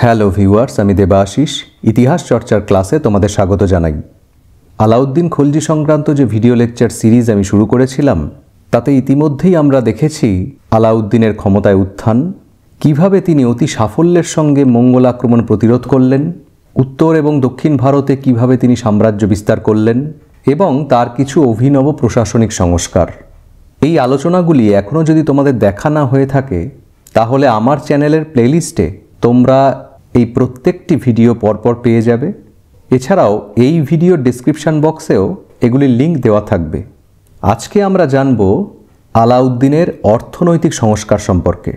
Hello viewers, আমি দেবাশিস ইতিহাস চর্চার ক্লাসে তোমাদের স্বাগত জানাই। আলাউদ্দিন খলজি সংক্রান্ত যে ভিডিও লেকচার সিরিজ আমি শুরু করেছিলাম তাতে ইতিমধ্যেই আমরা দেখেছি আলাউদ্দিনের ক্ষমতায় উত্থান, কিভাবে তিনি অতি সাফল্যের সঙ্গে মঙ্গল আক্রমণ প্রতিরোধ করলেন, উত্তর এবং দক্ষিণ ভারতে কিভাবে তিনি সাম্রাজ্য বিস্তার করলেন এবং তার কিছু অভিনব প্রশাসনিক সংস্কার। এই আলোচনাগুলি এখনও যদি তোমাদের দেখা না হয়ে থাকে তাহলে আমার চ্যানেলের প্লেলিস্টে তোমরা এই প্রত্যেকটি ভিডিও পরপর পেয়ে যাবে। এছাড়াও এই ভিডিওর ডেসক্রিপশন বক্সেও এগুলির লিঙ্ক দেওয়া থাকবে। আজকে আমরা জানব আলাউদ্দিনের অর্থনৈতিক সংস্কার সম্পর্কে।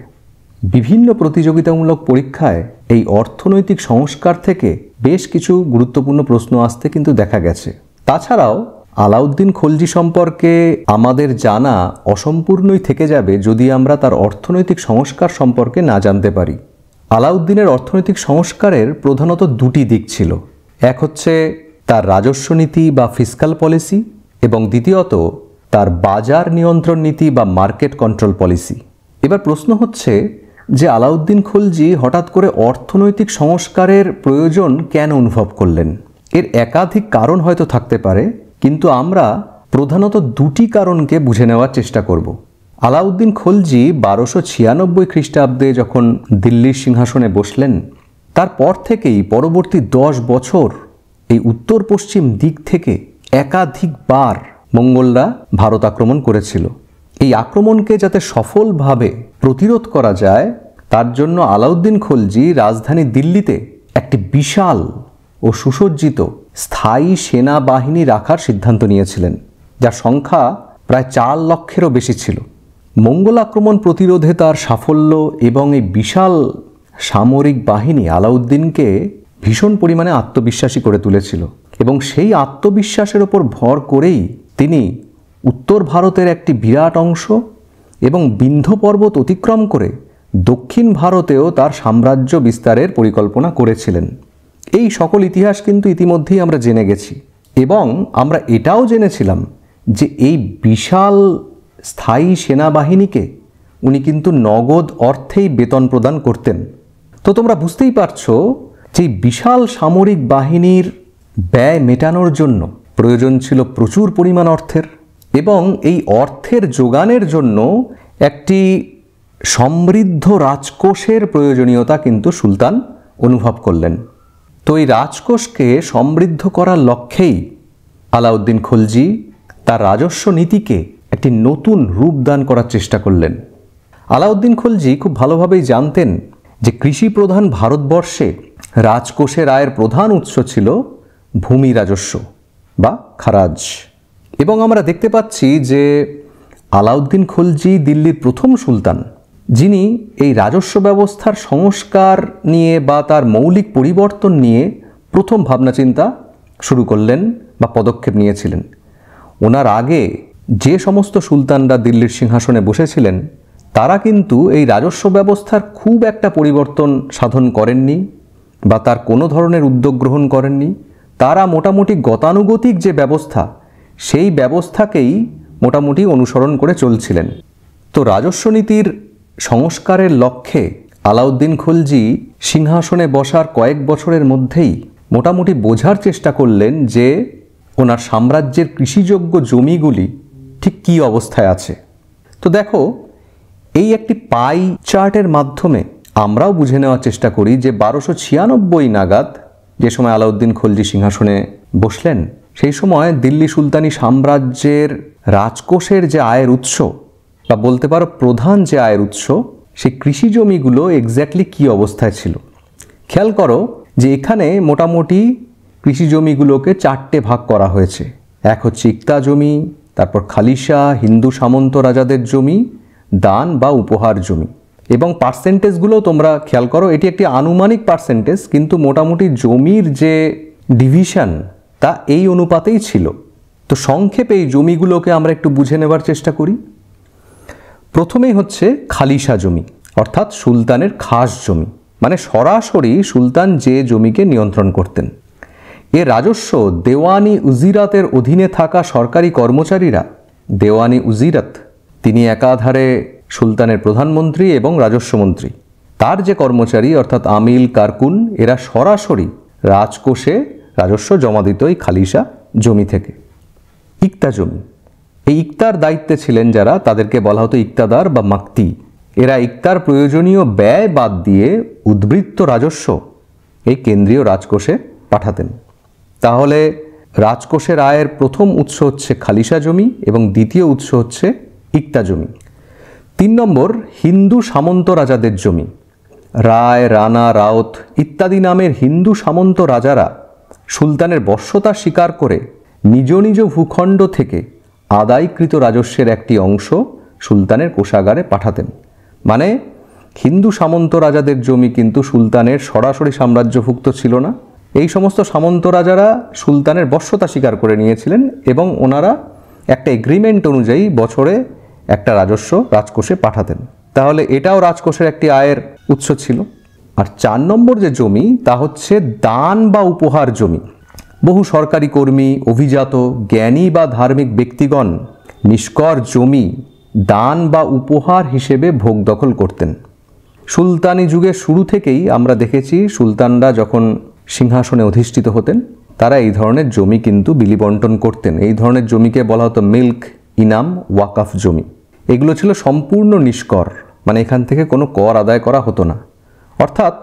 বিভিন্ন প্রতিযোগিতামূলক পরীক্ষায় এই অর্থনৈতিক সংস্কার থেকে বেশ কিছু গুরুত্বপূর্ণ প্রশ্ন আসতে কিন্তু দেখা গেছে। তাছাড়াও আলাউদ্দিন খলজি সম্পর্কে আমাদের জানা অসম্পূর্ণই থেকে যাবে যদি আমরা তার অর্থনৈতিক সংস্কার সম্পর্কে না জানতে পারি। আলাউদ্দিনের অর্থনৈতিক সংস্কারের প্রধানত দুটি দিক ছিল। এক হচ্ছে তার রাজস্ব নীতি বা ফিসকাল পলিসি এবং দ্বিতীয়ত তার বাজার নিয়ন্ত্রণ নীতি বা মার্কেট কন্ট্রোল পলিসি। এবার প্রশ্ন হচ্ছে যে আলাউদ্দিন খলজি হঠাৎ করে অর্থনৈতিক সংস্কারের প্রয়োজন কেন অনুভব করলেন? এর একাধিক কারণ হয়তো থাকতে পারে, কিন্তু আমরা প্রধানত দুটি কারণকে বুঝে নেওয়ার চেষ্টা করব। আলাউদ্দিন খলজি 1296 খ্রিস্টাব্দে যখন দিল্লির সিংহাসনে বসলেন, তারপর থেকেই পরবর্তী 10 বছর এই উত্তর পশ্চিম দিক থেকে একাধিকবার মঙ্গলরা ভারত আক্রমণ করেছিল। এই আক্রমণকে যাতে সফলভাবে প্রতিরোধ করা যায় তার জন্য আলাউদ্দিন খলজি রাজধানী দিল্লিতে একটি বিশাল ও সুসজ্জিত স্থায়ী সেনাবাহিনী রাখার সিদ্ধান্ত নিয়েছিলেন, যার সংখ্যা প্রায় 4 লক্ষেরও বেশি ছিল। মঙ্গল আক্রমণ প্রতিরোধে তার সাফল্য এবং এই বিশাল সামরিক বাহিনী আলাউদ্দিনকে ভীষণ পরিমাণে আত্মবিশ্বাসী করে তুলেছিল এবং সেই আত্মবিশ্বাসের ওপর ভর করেই তিনি উত্তর ভারতের একটি বিরাট অংশ এবং বিন্ধ্য পর্বত অতিক্রম করে দক্ষিণ ভারতেও তার সাম্রাজ্য বিস্তারের পরিকল্পনা করেছিলেন। এই সকল ইতিহাস কিন্তু ইতিমধ্যেই আমরা জেনে গেছি এবং আমরা এটাও জেনেছিলাম যে এই বিশাল স্থায়ী সেনাবাহিনীকে উনি কিন্তু নগদ অর্থেই বেতন প্রদান করতেন। তো তোমরা বুঝতেই পারছো যে বিশাল সামরিক বাহিনীর ব্যয় মেটানোর জন্য প্রয়োজন ছিল প্রচুর পরিমাণ অর্থের এবং এই অর্থের যোগানের জন্য একটি সমৃদ্ধ রাজকোষের প্রয়োজনীয়তা কিন্তু সুলতান অনুভব করলেন। তো এই রাজকোষকে সমৃদ্ধ করার লক্ষ্যেই আলাউদ্দিন খলজি তার রাজস্ব নীতিকে একটি নতুন রূপ দান করার চেষ্টা করলেন। আলাউদ্দিন খলজি খুব ভালোভাবেই জানতেন যে কৃষি প্রধান ভারতবর্ষে রাজকোষের আয়ের প্রধান উৎস ছিল ভূমি রাজস্ব বা খারাজ। এবং আমরা দেখতে পাচ্ছি যে আলাউদ্দিন খলজি দিল্লির প্রথম সুলতান, যিনি এই রাজস্ব ব্যবস্থার সংস্কার নিয়ে বা তার মৌলিক পরিবর্তন নিয়ে প্রথম ভাবনাচিন্তা শুরু করলেন বা পদক্ষেপ নিয়েছিলেন। ওনার আগে যে সমস্ত সুলতানরা দিল্লির সিংহাসনে বসেছিলেন তারা কিন্তু এই রাজস্ব ব্যবস্থার খুব একটা পরিবর্তন সাধন করেননি বা তার কোনো ধরনের উদ্যোগ গ্রহণ করেননি। তারা মোটামুটি গতানুগতিক যে ব্যবস্থা সেই ব্যবস্থাকেই মোটামুটি অনুসরণ করে চলছিলেন। তো রাজস্ব নীতির সংস্কারের লক্ষ্যে আলাউদ্দিন খলজি সিংহাসনে বসার কয়েক বছরের মধ্যেই মোটামুটি বোঝার চেষ্টা করলেন যে ওনার সাম্রাজ্যের কৃষিযোগ্য জমিগুলি ঠিক কী অবস্থায় আছে। তো দেখো, এই একটি পাই চার্টের মাধ্যমে আমরাও বুঝে নেওয়ার চেষ্টা করি যে 1296 নাগাদ যে সময় আলাউদ্দিন খলজি সিংহাসনে বসলেন সেই সময় দিল্লি সুলতানি সাম্রাজ্যের রাজকোষের যে আয়ের উৎস বা বলতে পারো প্রধান যে আয়ের উৎস, সেই কৃষি জমিগুলো এক্স্যাক্টলি কী অবস্থায় ছিল। খেয়াল করো যে এখানে মোটামুটি কৃষি জমিগুলোকে 4টে ভাগ করা হয়েছে। এক হচ্ছে ইক্তা জমি, তারপর খালিশা হিন্দু সামন্ত রাজাদের জমি, দান বা উপহার জমি। এবং পার্সেন্টেজগুলো তোমরা খেয়াল করো, এটি একটি আনুমানিক পার্সেন্টেজ, কিন্তু মোটামুটি জমির যে ডিভিশন তা এই অনুপাতেই ছিল। তো সংক্ষেপে এই জমিগুলোকে আমরা একটু বুঝে নেবার চেষ্টা করি। প্রথমেই হচ্ছে খালিশা জমি, অর্থাৎ সুলতানের খাস জমি, মানে সরাসরি সুলতান যে জমিকে নিয়ন্ত্রণ করতেন। এ রাজস্ব দেওয়ানি উজিরাতের অধীনে থাকা সরকারি কর্মচারীরা, দেওয়ানি উজিরাত তিনি একাধারে সুলতানের প্রধানমন্ত্রী এবং রাজস্বমন্ত্রী, তার যে কর্মচারী অর্থাৎ আমিল, কারকুন, এরা সরাসরি রাজকোষে রাজস্ব জমা দিত এই খালিসা জমি থেকে। ইক্তা জমি, এই ইক্তার দায়িত্বে ছিলেন যারা, তাদেরকে বলা হতো ইক্তাদার বা মাক্তি। এরা ইক্তার প্রয়োজনীয় ব্যয় বাদ দিয়ে উদ্বৃত্ত রাজস্ব এই কেন্দ্রীয় রাজকোষে পাঠাতেন। তাহলে রাজকোষের আয়ের প্রথম উৎস হচ্ছে খালিসা জমি এবং দ্বিতীয় উৎস হচ্ছে ইক্তা জমি। 3 নম্বর, হিন্দু সামন্ত রাজাদের জমি। রায়, রানা, রাওত ইত্যাদি নামের হিন্দু সামন্ত রাজারা সুলতানের বশ্যতা স্বীকার করে নিজ নিজ ভূখণ্ড থেকে আদায়কৃত রাজস্বের একটি অংশ সুলতানের কোষাগারে পাঠাতেন। মানে হিন্দু সামন্ত রাজাদের জমি কিন্তু সুলতানের সরাসরি সাম্রাজ্যভুক্ত ছিল না। এই সমস্ত সামন্ত রাজারা সুলতানের বশ্যতা স্বীকার করে নিয়েছিলেন এবং ওনারা একটা এগ্রিমেন্ট অনুযায়ী বছরে একটা রাজস্ব রাজকোষে পাঠাতেন। তাহলে এটাও রাজকোষের একটি আয়ের উৎস ছিল। আর 4 নম্বর যে জমি তা হচ্ছে দান বা উপহার জমি। বহু সরকারি কর্মী, অভিজাত, জ্ঞানী বা ধার্মিক ব্যক্তিগণ নিষ্কর জমি দান বা উপহার হিসেবে ভোগ দখল করতেন। সুলতানি যুগের শুরু থেকেই আমরা দেখেছি সুলতানরা যখন সিংহাসনে অধিষ্ঠিত হতেন তারা এই ধরনের জমি কিন্তু বিলিবণ্টন করতেন। এই ধরনের জমিকে বলা হতো মিল্ক, ইনাম, ওয়াকাফ জমি। এগুলো ছিল সম্পূর্ণ নিষ্কর, মানে এখান থেকে কোনো কর আদায় করা হতো না। অর্থাৎ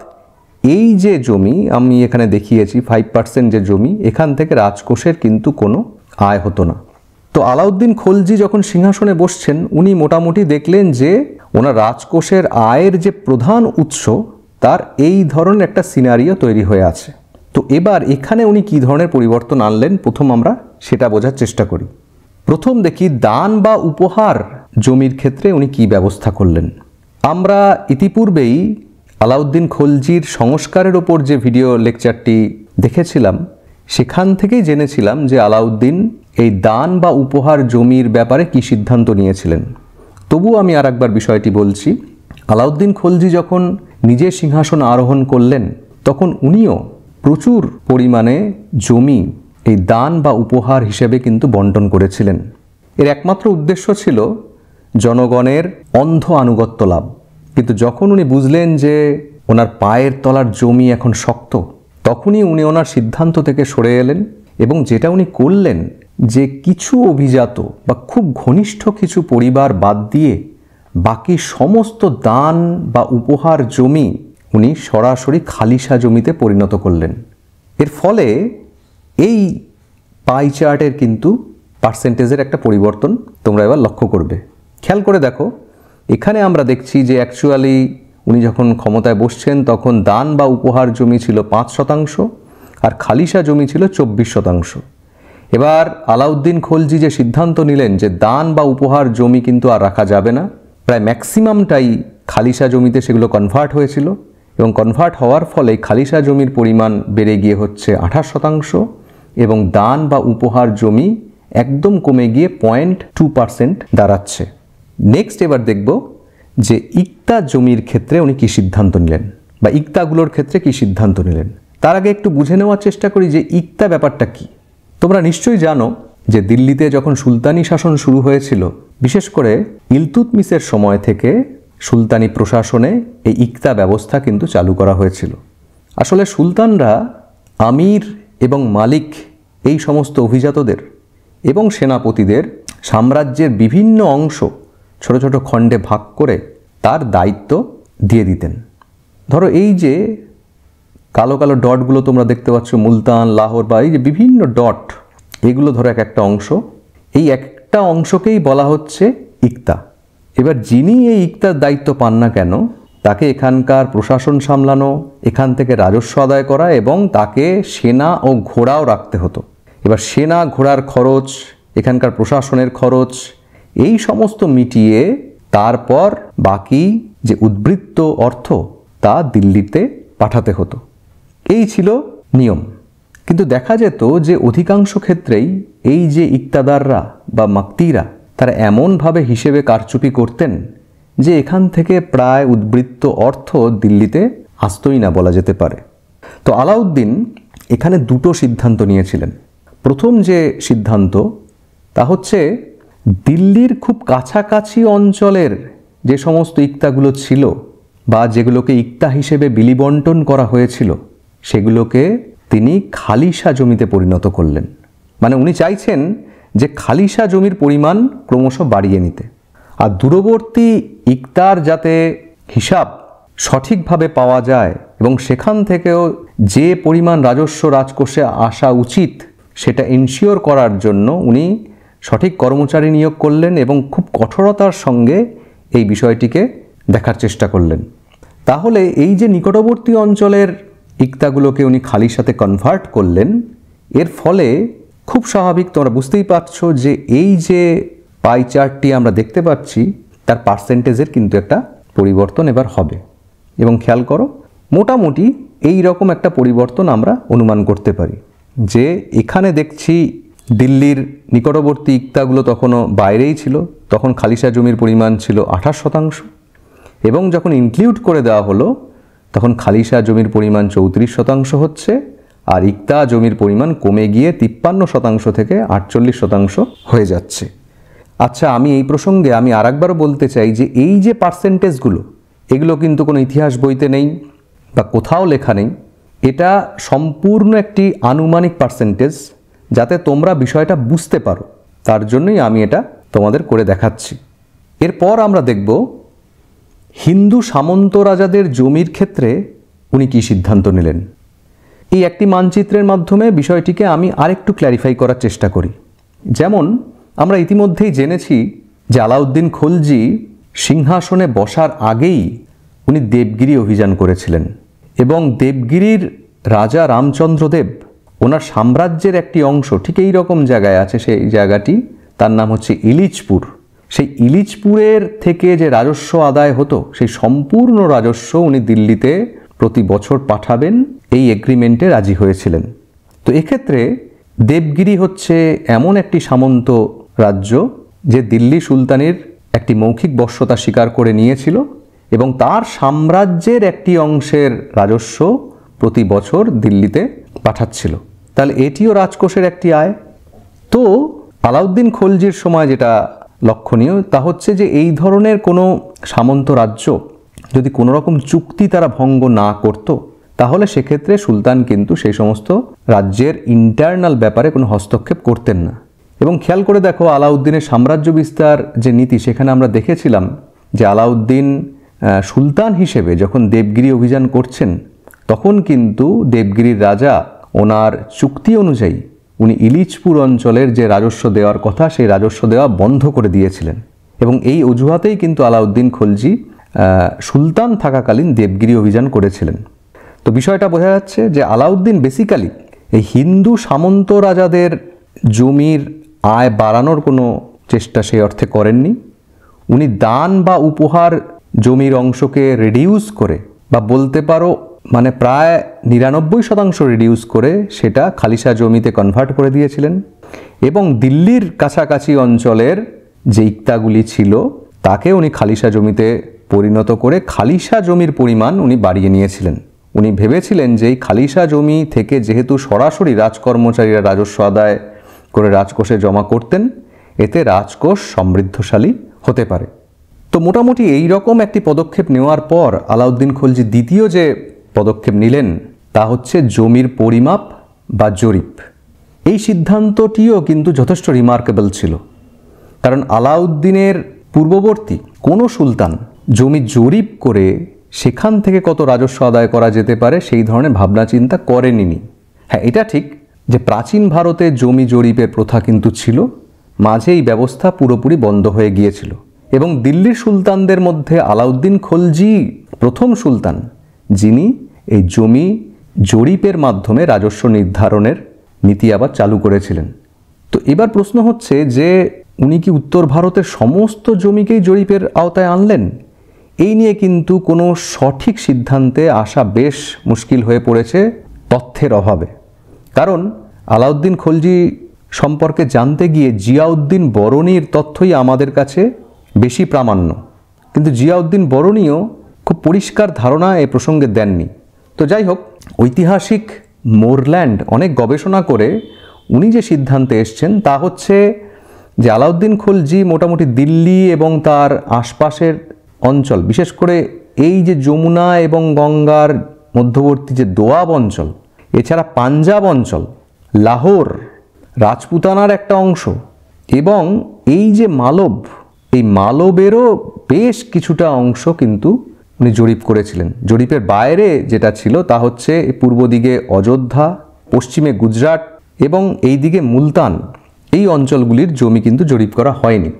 এই যে জমি আমি এখানে দেখিয়েছি 5% যে জমি, এখান থেকে রাজকোষের কিন্তু কোনো আয় হতো না। তো আলাউদ্দিন খলজি যখন সিংহাসনে বসছেন উনি মোটামুটি দেখলেন যে ওনার রাজকোষের আয়ের যে প্রধান উৎস তার এই ধরনের একটা সিনারিও তৈরি হয়ে আছে। তো এবার এখানে উনি কী ধরনের পরিবর্তন আনলেন প্রথম আমরা সেটা বোঝার চেষ্টা করি। প্রথম দেখি দান বা উপহার জমির ক্ষেত্রে উনি কী ব্যবস্থা করলেন। আমরা ইতিপূর্বেই আলাউদ্দিন খলজির সংস্কারের ওপর যে ভিডিও লেকচারটি দেখেছিলাম সেখান থেকেই জেনেছিলাম যে আলাউদ্দিন এই দান বা উপহার জমির ব্যাপারে কী সিদ্ধান্ত নিয়েছিলেন। তবু আমি আর একবার বিষয়টি বলছি। আলাউদ্দিন খলজি যখন নিজের সিংহাসন আরোহণ করলেন তখন উনিও প্রচুর পরিমাণে জমি এই দান বা উপহার হিসেবে কিন্তু বন্টন করেছিলেন। এর একমাত্র উদ্দেশ্য ছিল জনগণের অন্ধ আনুগত্য লাভ। কিন্তু যখন উনি বুঝলেন যে ওনার পায়ের তলার জমি এখন শক্ত, তখনই উনি ওনার সিদ্ধান্ত থেকে সরে এলেন এবং যেটা উনি করলেন যে কিছু অভিজাত বা খুব ঘনিষ্ঠ কিছু পরিবার বাদ দিয়ে বাকি সমস্ত দান বা উপহার জমি উনি সরাসরি খালিসা জমিতে পরিণত করলেন। এর ফলে এই পাই চার্টের কিন্তু পার্সেন্টেজের একটা পরিবর্তন তোমরা এবার লক্ষ্য করবে। খেয়াল করে দেখো, এখানে আমরা দেখছি যে অ্যাকচুয়ালি উনি যখন ক্ষমতায় বসছেন তখন দান বা উপহার জমি ছিল 5% আর খালিসা জমি ছিল 24%। এবার আলাউদ্দিন খলজি যে সিদ্ধান্ত নিলেন যে দান বা উপহার জমি কিন্তু আর রাখা যাবে না, প্রায় ম্যাক্সিমামটাই খালিসা জমিতে সেগুলো কনভার্ট হয়েছিল এবং কনভার্ট হওয়ার ফলে খালিসা জমির পরিমাণ বেড়ে গিয়ে হচ্ছে 28% এবং দান বা উপহার জমি একদম কমে গিয়ে 0.2% দাঁড়াচ্ছে। নেক্সট এবার দেখব যে ইক্তা জমির ক্ষেত্রে উনি কী সিদ্ধান্ত নিলেন বা ইক্তাগুলোর ক্ষেত্রে কী সিদ্ধান্ত নিলেন। তার আগে একটু বুঝে নেওয়ার চেষ্টা করি যে ইক্তা ব্যাপারটা কী। তোমরা নিশ্চয়ই জানো যে দিল্লিতে যখন সুলতানি শাসন শুরু হয়েছিল, বিশেষ করে ইলতুৎমিশের সময় থেকে সুলতানি প্রশাসনে এই ইক্তা ব্যবস্থা কিন্তু চালু করা হয়েছিল। আসলে সুলতানরা আমির এবং মালিক এই সমস্ত অভিজাতদের এবং সেনাপতিদের সাম্রাজ্যের বিভিন্ন অংশ ছোট ছোট খণ্ডে ভাগ করে তার দায়িত্ব দিয়ে দিতেন। ধরো এই যে কালো কালো ডটগুলো তোমরা দেখতে পাচ্ছ, মুলতান, লাহোর বা এই যে বিভিন্ন ডট, এগুলো ধরো একটা অংশ, এই একটা অংশকেই বলা হচ্ছে ইক্তা। এবার যিনি এই ইক্তার দায়িত্ব পান না কেন তাকে এখানকার প্রশাসন সামলানো, এখান থেকে রাজস্ব আদায় করা এবং তাকে সেনা ও ঘোড়াও রাখতে হতো। এবার সেনা ঘোড়ার খরচ, এখানকার প্রশাসনের খরচ, এই সমস্ত মিটিয়ে তারপর বাকি যে উদ্বৃত্ত অর্থ তা দিল্লিতে পাঠাতে হতো। এই ছিল নিয়ম। কিন্তু দেখা যেত যে অধিকাংশ ক্ষেত্রেই এই যে ইক্তাদাররা বা মাক্তিরা তারা এমনভাবে হিসেবে কারচুপি করতেন যে এখান থেকে প্রায় উদ্বৃত্ত অর্থ দিল্লিতে আসতই না বলা যেতে পারে। তো আলাউদ্দিন এখানে দুটো সিদ্ধান্ত নিয়েছিলেন। প্রথম যে সিদ্ধান্ত তা হচ্ছে দিল্লির খুব কাছাকাছি অঞ্চলের যে সমস্ত ইক্তাগুলো ছিল বা যেগুলোকে ইক্তা হিসেবে বিলিবণ্টন করা হয়েছিল সেগুলোকে তিনি খালিশা জমিতে পরিণত করলেন। মানে উনি চাইছেন যে খালিশা জমির পরিমাণ ক্রমশ বাড়িয়ে নিতে, আর দূরবর্তী ইক্তার যাতে হিসাব সঠিকভাবে পাওয়া যায় এবং সেখান থেকেও যে পরিমাণ রাজস্ব রাজকোষে আসা উচিত সেটা এনশিওর করার জন্য উনি সঠিক কর্মচারী নিয়োগ করলেন এবং খুব কঠোরতার সঙ্গে এই বিষয়টিকে দেখার চেষ্টা করলেন। তাহলে এই যে নিকটবর্তী অঞ্চলের ইক্তাগুলোকে উনি খালিশাতে কনভার্ট করলেন, এর ফলে খুব স্বাভাবিক তোমরা বুঝতেই পারছো যে এই যে পাই চার্টটি আমরা দেখতে পাচ্ছি তার পার্সেন্টেজের কিন্তু একটা পরিবর্তন এবার হবে। এবং খেয়াল করো, মোটামুটি এই রকম একটা পরিবর্তন আমরা অনুমান করতে পারি যে এখানে দেখছি দিল্লির নিকটবর্তী ইক্তাগুলো তখনও বাইরেই ছিল, তখন খালিশা জমির পরিমাণ ছিল 28%, এবং যখন ইনক্লুড করে দেওয়া হলো তখন খালিশা জমির পরিমাণ 34% হচ্ছে, আর ইক্তা জমির পরিমাণ কমে গিয়ে 53% থেকে 48% হয়ে যাচ্ছে। আচ্ছা, আমি এই প্রসঙ্গে আরেকবারও বলতে চাই যে এই যে পার্সেন্টেজগুলো, এগুলো কিন্তু কোনো ইতিহাস বইতে নেই বা কোথাও লেখা নেই। এটা সম্পূর্ণ একটি আনুমানিক পার্সেন্টেজ, যাতে তোমরা বিষয়টা বুঝতে পারো, তার জন্যই আমি এটা তোমাদের করে দেখাচ্ছি। এরপর আমরা দেখব হিন্দু সামন্ত রাজাদের জমির ক্ষেত্রে উনি কী সিদ্ধান্ত নিলেন। এই একটি মানচিত্রের মাধ্যমে বিষয়টিকে আমি আরেকটু ক্ল্যারিফাই করার চেষ্টা করি। যেমন আমরা ইতিমধ্যেই জেনেছি যে আলাউদ্দিন খলজি সিংহাসনে বসার আগেই উনি দেবগিরি অভিযান করেছিলেন, এবং দেবগিরির রাজা রামচন্দ্রদেব ওনার সাম্রাজ্যের একটি অংশ ঠিক এই রকম জায়গায় আছে, সেই জায়গাটি তার নাম হচ্ছে ইলিচপুর। সেই ইলিচপুরের থেকে যে রাজস্ব আদায় হতো সেই সম্পূর্ণ রাজস্ব উনি দিল্লিতে প্রতি বছর পাঠাবেন, এই এগ্রিমেন্টে রাজি হয়েছিলেন। তো এক্ষেত্রে দেবগিরি হচ্ছে এমন একটি সামন্ত রাজ্য যে দিল্লি সুলতানের একটি মৌখিক বশ্যতা স্বীকার করে নিয়েছিল এবং তার সাম্রাজ্যের একটি অংশের রাজস্ব প্রতি বছর দিল্লিতে পাঠাচ্ছিল। তাহলে এটিও রাজকোষের একটি আয়। তো আলাউদ্দিন খলজির সময় যেটা লক্ষণীয় তা হচ্ছে যে এই ধরনের কোনো সামন্ত রাজ্য যদি কোনো রকম চুক্তি তারা ভঙ্গ না করত, তাহলে সেক্ষেত্রে সুলতান কিন্তু সেই সমস্ত রাজ্যের ইন্টারনাল ব্যাপারে কোনো হস্তক্ষেপ করতেন না। এবং খেয়াল করে দেখো, আলাউদ্দিনের সাম্রাজ্য বিস্তার যে নীতি, সেখানে আমরা দেখেছিলাম যে আলাউদ্দিন সুলতান হিসেবে যখন দেবগিরি অভিযান করছেন, তখন কিন্তু দেবগিরির রাজা ওনার চুক্তি অনুযায়ী উনি ইলিচপুর অঞ্চলের যে রাজস্ব দেওয়ার কথা সেই রাজস্ব দেওয়া বন্ধ করে দিয়েছিলেন, এবং এই অজুহাতেই কিন্তু আলাউদ্দিন খলজি সুলতান থাকাকালীন দেবগিরি অভিযান করেছিলেন। তো বিষয়টা বোঝা যাচ্ছে যে আলাউদ্দিন বেসিক্যালি এই হিন্দু সামন্ত রাজাদের জমির আয় বাড়ানোর কোনো চেষ্টা সেই অর্থে করেননি। উনি দান বা উপহার জমির অংশকে রিডিউস করে, বা বলতে পারো মানে প্রায় 99% রিডিউস করে সেটা খালিশা জমিতে কনভার্ট করে দিয়েছিলেন, এবং দিল্লির কাছাকাছি অঞ্চলের যে ইক্তাগুলি ছিল তাকে উনি খালিশা জমিতে পরিণত করে খালিশা জমির পরিমাণ উনি বাড়িয়ে নিয়েছিলেন। উনি ভেবেছিলেন যে এই খালিশা জমি থেকে যেহেতু সরাসরি রাজকর্মচারীরা রাজস্ব আদায় করে রাজকোষে জমা করতেন, এতে রাজকোষ সমৃদ্ধশালী হতে পারে। তো মোটামুটি এই রকম একটি পদক্ষেপ নেওয়ার পর আলাউদ্দিন খলজি দ্বিতীয় যে পদক্ষেপ নিলেন তা হচ্ছে জমির পরিমাপ বা জরিপ। এই সিদ্ধান্তটিও কিন্তু যথেষ্ট রিমার্কেবল ছিল, কারণ আলাউদ্দিনের পূর্ববর্তী কোনো সুলতান জমি জরিপ করে সেখান থেকে কত রাজস্ব আদায় করা যেতে পারে সেই ধরনের ভাবনা চিন্তা করেনি। হ্যাঁ, এটা ঠিক যে প্রাচীন ভারতে জমি জরিপের প্রথা কিন্তু ছিল, মাঝে এই ব্যবস্থা পুরোপুরি বন্ধ হয়ে গিয়েছিল, এবং দিল্লির সুলতানদের মধ্যে আলাউদ্দিন খলজি প্রথম সুলতান যিনি এই জমি জরিপের মাধ্যমে রাজস্ব নির্ধারণের নীতি আবার চালু করেছিলেন। তো এবার প্রশ্ন হচ্ছে যে উনি কি উত্তর ভারতের সমস্ত জমিকেই জরিপের আওতায় আনলেন? এই নিয়ে কিন্তু কোনো সঠিক সিদ্ধান্তে আসা বেশ মুশকিল হয়ে পড়েছে তথ্যের অভাবে। কারণ আলাউদ্দিন খলজি সম্পর্কে জানতে গিয়ে জিয়াউদ্দিন বরনির তথ্যই আমাদের কাছে বেশি প্রামাণ্য, কিন্তু জিয়াউদ্দিন বরনিও খুব পরিষ্কার ধারণা এ প্রসঙ্গে দেননি। তো যাই হোক, ঐতিহাসিক মোরল্যান্ড অনেক গবেষণা করে উনি যে সিদ্ধান্তে এসছেন তা হচ্ছে যে আলাউদ্দিন খলজি মোটামুটি দিল্লি এবং তার আশপাশের অঞ্চল, বিশেষ করে এই যে যমুনা এবং গঙ্গার মধ্যবর্তী যে দোয়াব অঞ্চল, এছাড়া পাঞ্জাব অঞ্চল, লাহোর, রাজপুতানার একটা অংশ এবং এই যে মালব, এই মালবেরও বেশ কিছুটা অংশ কিন্তু উনি জরিপ করেছিলেন। জরিপের বাইরে যেটা ছিল তা হচ্ছে পূর্ব দিকে অযোধ্যা, পশ্চিমে গুজরাট এবং এই দিকে মুলতান, এই অঞ্চলগুলির জমি কিন্তু জরিপ করা হয়নি।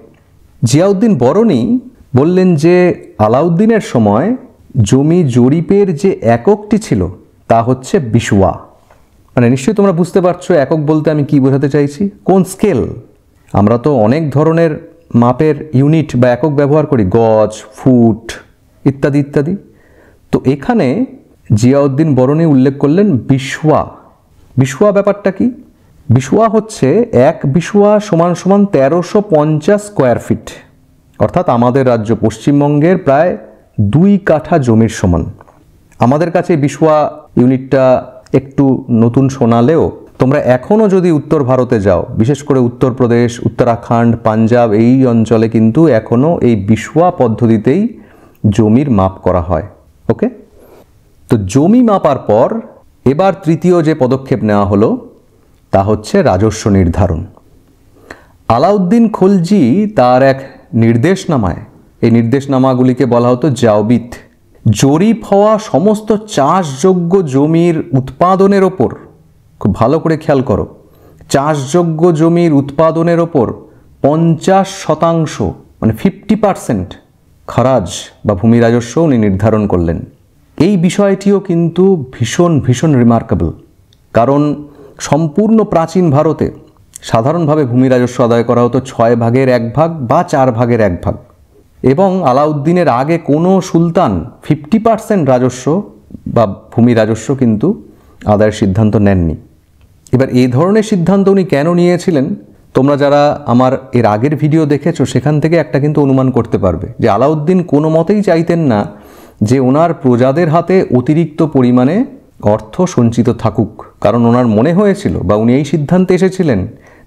জিয়াউদ্দিন বরনি বললেন যে আলাউদ্দিনের সময় জমি জরিপের যে এককটি ছিল তা হচ্ছে বিশওয়া। মানে নিশ্চয়ই তোমরা বুঝতে পারছো একক বলতে আমি কি বোঝাতে চাইছি, কোন স্কেল। আমরা তো অনেক ধরনের মাপের ইউনিট বা একক ব্যবহার করি, গজ, ফুট ইত্যাদি ইত্যাদি। তো এখানে জিয়াউদ্দিন বরনি উল্লেখ করলেন বিশওয়া। বিশওয়া ব্যাপারটা কি? বিশওয়া হচ্ছে এক বিশওয়া সমান সমান 1350 স্কোয়ার ফিট, অর্থাৎ আমাদের রাজ্য পশ্চিমবঙ্গের প্রায় 2 কাঠা জমির সমান। আমাদের কাছে বিশওয়া ইউনিটটা একটু নতুন শোনালেও তোমরা এখনও যদি উত্তর ভারতে যাও, বিশেষ করে উত্তরপ্রদেশ, উত্তরাখণ্ড, পাঞ্জাব এই অঞ্চলে কিন্তু এখনও এই বিশওয়া পদ্ধতিতেই জমির মাপ করা হয়। ওকে, তো জমি মাপার পর এবার তৃতীয় যে পদক্ষেপ নেওয়া হলো তা হচ্ছে রাজস্ব নির্ধারণ। আলাউদ্দিন খলজি তার এক নির্দেশনামায়, এই নির্দেশনামাগুলিকে বলা হতো জাওবিত, জরিপ হওয়া সমস্ত চাষযোগ্য জমির উৎপাদনের ওপর, খুব ভালো করে খেয়াল করো, চাষযোগ্য জমির উৎপাদনের ওপর 50% মানে 50% খরাজ বা ভূমি রাজস্ব উনি নির্ধারণ করলেন। এই বিষয়টিও কিন্তু ভীষণ ভীষণ রিমার্কেবল, কারণ সম্পূর্ণ প্রাচীন ভারতে সাধারণভাবে ভূমি রাজস্ব আদায় করা হতো 6 ভাগের 1 ভাগ বা 4 ভাগের 1 ভাগ, এবং আলাউদ্দিনের আগে কোনো সুলতান 50% রাজস্ব বা ভূমি রাজস্ব কিন্তু আদায়ের সিদ্ধান্ত নেননি। এবার এই ধরনের সিদ্ধান্ত উনি কেন নিয়েছিলেন, তোমরা যারা আমার এর আগের ভিডিও দেখেছো সেখান থেকে একটা কিন্তু অনুমান করতে পারবে যে আলাউদ্দিন কোনো মতেই চাইতেন না যে ওনার প্রজাদের হাতে অতিরিক্ত পরিমাণে অর্থ সঞ্চিত থাকুক, কারণ ওনার মনে হয়েছিল বা উনি এই সিদ্ধান্তে এসেছিলেন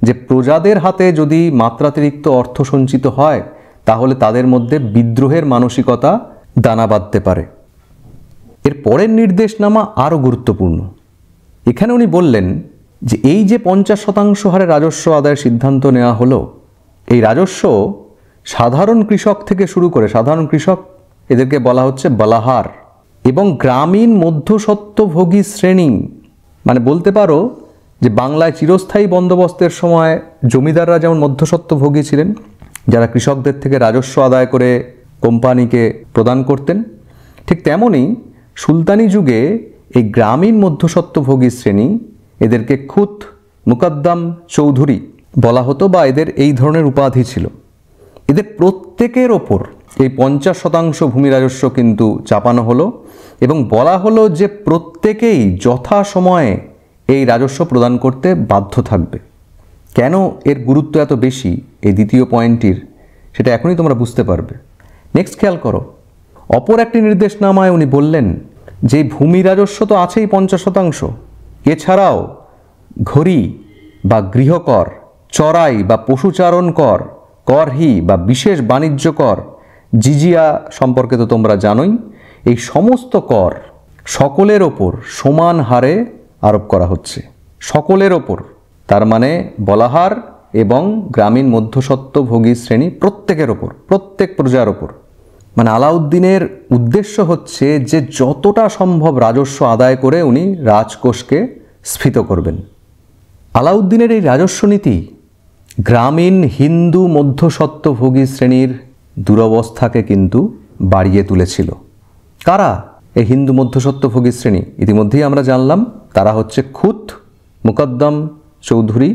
যে প্রজাদের হাতে যদি মাত্রাতিরিক্ত অর্থ সঞ্চিত হয় তাহলে তাদের মধ্যে বিদ্রোহের মানসিকতা দানা বাঁধতে পারে। এর পরের নির্দেশনামা আরও গুরুত্বপূর্ণ। এখানে উনি বললেন যে এই যে 50% হারে রাজস্ব আদায়ের সিদ্ধান্ত নেওয়া হলো, এই রাজস্ব সাধারণ কৃষক থেকে শুরু করে, সাধারণ কৃষক এদেরকে বলা হচ্ছে বলাহার, এবং গ্রামীণ মধ্যস্বত্বভোগী শ্রেণী, মানে বলতে পারো যে বাংলায় চিরস্থায়ী বন্দোবস্তের সময় জমিদাররা যেমন মধ্যস্বত্বভোগী ছিলেন, যারা কৃষকদের থেকে রাজস্ব আদায় করে কোম্পানিকে প্রদান করতেন, ঠিক তেমনই সুলতানি যুগে এই গ্রামীণ মধ্যস্বত্বভোগী শ্রেণী, এদেরকে খুত, মুকদ্দম, চৌধুরী বলা হতো বা এদের এই ধরনের উপাধি ছিল। এদের প্রত্যেকের ওপর এই 50% ভূমি রাজস্ব কিন্তু চাপানো হলো এবং বলা হলো যে প্রত্যেকেই যথাসময়ে এই রাজস্ব প্রদান করতে বাধ্য থাকবে। কেন এর গুরুত্ব এত বেশি এই দ্বিতীয় পয়েন্টটির, সেটা এখনই তোমরা বুঝতে পারবে। নেক্সট খেয়াল করো, অপর একটি নির্দেশনামায় উনি বললেন যে ভূমি রাজস্ব তো আছেই 50%, এছাড়াও ঘড়ি বা গৃহকর, চড়াই বা পশুচারণ কর, করহি বা বিশেষ বাণিজ্য কর, জিজিয়া সম্পর্কে তো তোমরা জানোই, এই সমস্ত কর সকলের ওপর সমান হারে আরোপ করা হচ্ছে, সকলের ওপর। তার মানে বলাহার এবং গ্রামীণ মধ্যস্বত্বভোগী শ্রেণী প্রত্যেকের ওপর, প্রত্যেক প্রজার ওপর। মানে আলাউদ্দিনের উদ্দেশ্য হচ্ছে যে যতটা সম্ভব রাজস্ব আদায় করে উনি রাজকোষকে স্ফীত করবেন। আলাউদ্দিনের এই রাজস্ব নীতি গ্রামীণ হিন্দু মধ্যস্বত্বভোগী শ্রেণীর দুরবস্থাকে কিন্তু বাড়িয়ে তুলেছিল। কারা এই হিন্দু মধ্যস্বত্বভোগী শ্রেণী? ইতিমধ্যেই আমরা জানলাম তারা হচ্ছে খুত, মুকদ্দম, চৌধুরী।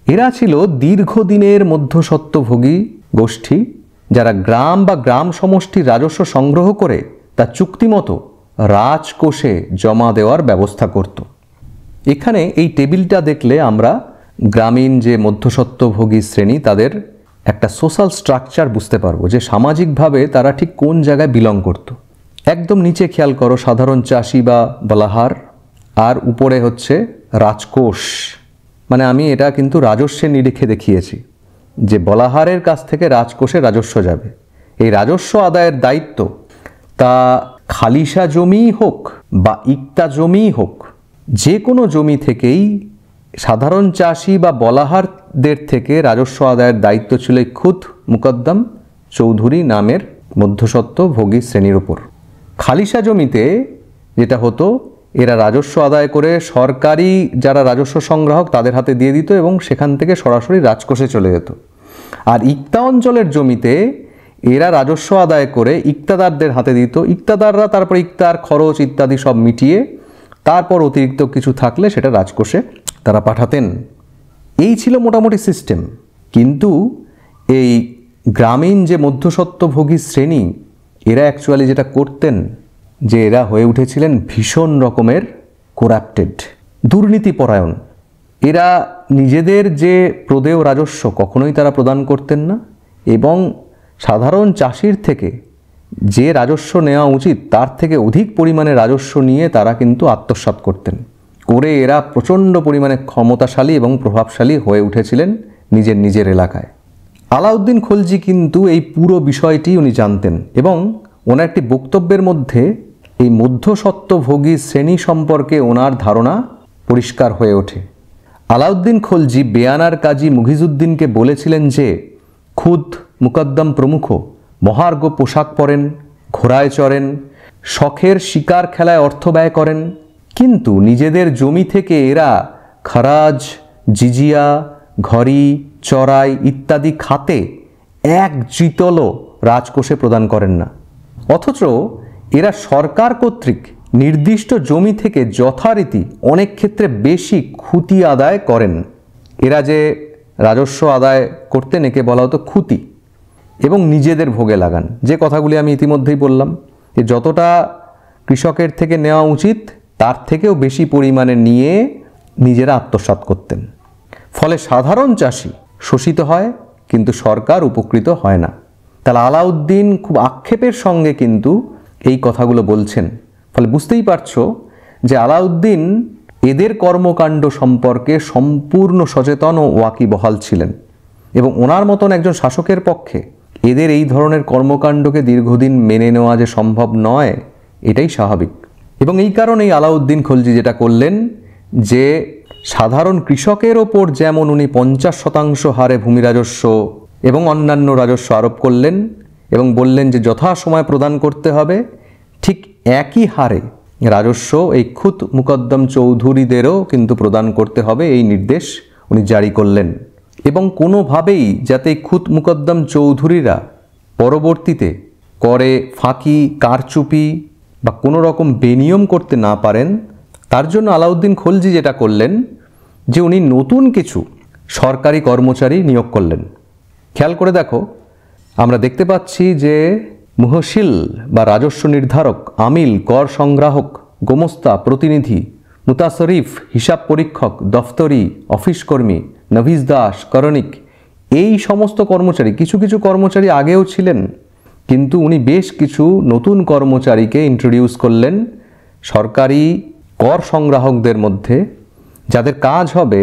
এরা ছিল দীর্ঘদিনের মধ্যস্বত্বভোগী গোষ্ঠী, যারা গ্রাম বা গ্রাম সমষ্টির রাজস্ব সংগ্রহ করে তা চুক্তিমতো রাজকোষে জমা দেওয়ার ব্যবস্থা করত। এখানে এই টেবিলটা দেখলে আমরা গ্রামীণ যে মধ্যস্বত্বভোগী শ্রেণী তাদের একটা সোশ্যাল স্ট্রাকচার বুঝতে পারবো, যে সামাজিকভাবে তারা ঠিক কোন জায়গায় বিলং করত। একদম নিচে খেয়াল করো সাধারণ চাষি বা বলাহার, আর উপরে হচ্ছে রাজকোষ। মানে আমি এটা কিন্তু রাজস্বের নিরিখে দেখিয়েছি যে বলাহারের কাছ থেকে রাজকোষে রাজস্ব যাবে। এই রাজস্ব আদায়ের দায়িত্ব তা খালিসা জমিই হোক বা ইক্তা জমিই হোক, যে কোনো জমি থেকেই সাধারণ চাষি বা বলাহারদের থেকে রাজস্ব আদায়ের দায়িত্ব ছিল এই খুত মুকদ্দম চৌধুরী নামের মধ্যস্বত্ব ভোগী শ্রেণীর ওপর। খালিসা জমিতে যেটা হতো, এরা রাজস্ব আদায় করে সরকারি যারা রাজস্ব সংগ্রাহক তাদের হাতে দিয়ে দিত এবং সেখান থেকে সরাসরি রাজকোষে চলে যেত। আর ইক্তা অঞ্চলের জমিতে এরা রাজস্ব আদায় করে ইক্তাদারদের হাতে দিত, ইক্তাদাররা তারপর ইক্তার খরচ ইত্যাদি সব মিটিয়ে তারপর অতিরিক্ত কিছু থাকলে সেটা রাজকোষে তারা পাঠাতেন। এই ছিল মোটামুটি সিস্টেম। কিন্তু এই গ্রামীণ যে মধ্যস্বত্বভোগী শ্রেণী, এরা অ্যাকচুয়ালি যেটা করতেন যে এরা হয়ে উঠেছিলেন ভীষণ রকমের করাপ্টেড, দুর্নীতিপরায়ণ। এরা নিজেদের যে প্রদেয় রাজস্ব কখনোই তারা প্রদান করতেন না এবং সাধারণ চাষির থেকে যে রাজস্ব নেওয়া উচিত তার থেকে অধিক পরিমাণে রাজস্ব নিয়ে তারা কিন্তু আত্মসাৎ করতেন। করে এরা প্রচণ্ড পরিমাণে ক্ষমতাশালী এবং প্রভাবশালী হয়ে উঠেছিলেন নিজের নিজের এলাকায়। আলাউদ্দিন খলজি কিন্তু এই পুরো বিষয়টি উনি জানতেন এবং ওনার একটি বক্তব্যের মধ্যে এই মধ্যস্বত্বভোগী শ্রেণী সম্পর্কে ওনার ধারণা পরিষ্কার হয়ে ওঠে। আলাউদ্দিন খলজি বেয়ানার কাজী মুঘিজউদ্দিনকে বলেছিলেন যে খুদ মুকদ্দম প্রমুখ মহার্ঘ পোশাক পরেন, ঘোড়ায় চড়েন, শখের শিকার খেলায় অর্থ ব্যয় করেন, কিন্তু নিজেদের জমি থেকে এরা খরাজ, জিজিয়া, ঘড়ি, চড়াই ইত্যাদি খাতে এক জিতলও রাজকোষে প্রদান করেন না। অথচ এরা সরকার কর্তৃক নির্দিষ্ট জমি থেকে যথারীতি অনেক ক্ষেত্রে বেশি খুঁতি আদায় করেন। এরা যে রাজস্ব আদায় করতেন একে বলা হতো খুঁতি, এবং নিজেদের ভোগে লাগান। যে কথাগুলি আমি ইতিমধ্যেই বললাম যে যতটা কৃষকের থেকে নেওয়া উচিত তার থেকেও বেশি পরিমাণে নিয়ে নিজেরা আত্মসাৎ করতেন। ফলে সাধারণ চাষি শোষিত হয় কিন্তু সরকার উপকৃত হয় না। তাহলে আলাউদ্দিন খুব আক্ষেপের সঙ্গে কিন্তু এই কথাগুলো বলছেন। ফলে বুঝতেই পারছো যে আলাউদ্দিন এদের কর্মকাণ্ড সম্পর্কে সম্পূর্ণ সচেতন ও ওয়াকিবহাল ছিলেন এবং ওনার মতন একজন শাসকের পক্ষে এদের এই ধরনের কর্মকাণ্ডকে দীর্ঘদিন মেনে নেওয়া যে সম্ভব নয় এটাই স্বাভাবিক। এবং এই কারণেই আলাউদ্দিন খলজি যেটা করলেন যে সাধারণ কৃষকের ওপর যেমন উনি 50% হারে ভূমি রাজস্ব এবং অন্যান্য রাজস্ব আরোপ করলেন এবং বললেন যে যথাসময়ে প্রদান করতে হবে, ঠিক একই হারে রাজস্ব এই খুত মুকদ্দম চৌধুরীদেরও কিন্তু প্রদান করতে হবে, এই নির্দেশ উনি জারি করলেন। এবং কোনোভাবেই যাতে খুত মুকদ্দম চৌধুরীরা পরবর্তীতে করে ফাঁকি, কারচুপি বা কোনো রকম বেনিয়ম করতে না পারেন, তার জন্য আলাউদ্দিন খলজি যেটা করলেন যে উনি নতুন কিছু সরকারি কর্মচারী নিয়োগ করলেন। খেয়াল করে দেখো, আমরা দেখতে পাচ্ছি যে মুহসিল বা রাজস্ব নির্ধারক, আমিল, কর সংগ্রাহক, গোমস্তা, প্রতিনিধি, মুতাসরিফ, হিসাব পরীক্ষক, দফতরি, অফিস কর্মী, নভিজ দাস, করণিক, এই সমস্ত কর্মচারী, কিছু কিছু কর্মচারী আগেও ছিলেন কিন্তু উনি বেশ কিছু নতুন কর্মচারীকে ইন্ট্রোডিউস করলেন সরকারি কর সংগ্রাহকদের মধ্যে, যাদের কাজ হবে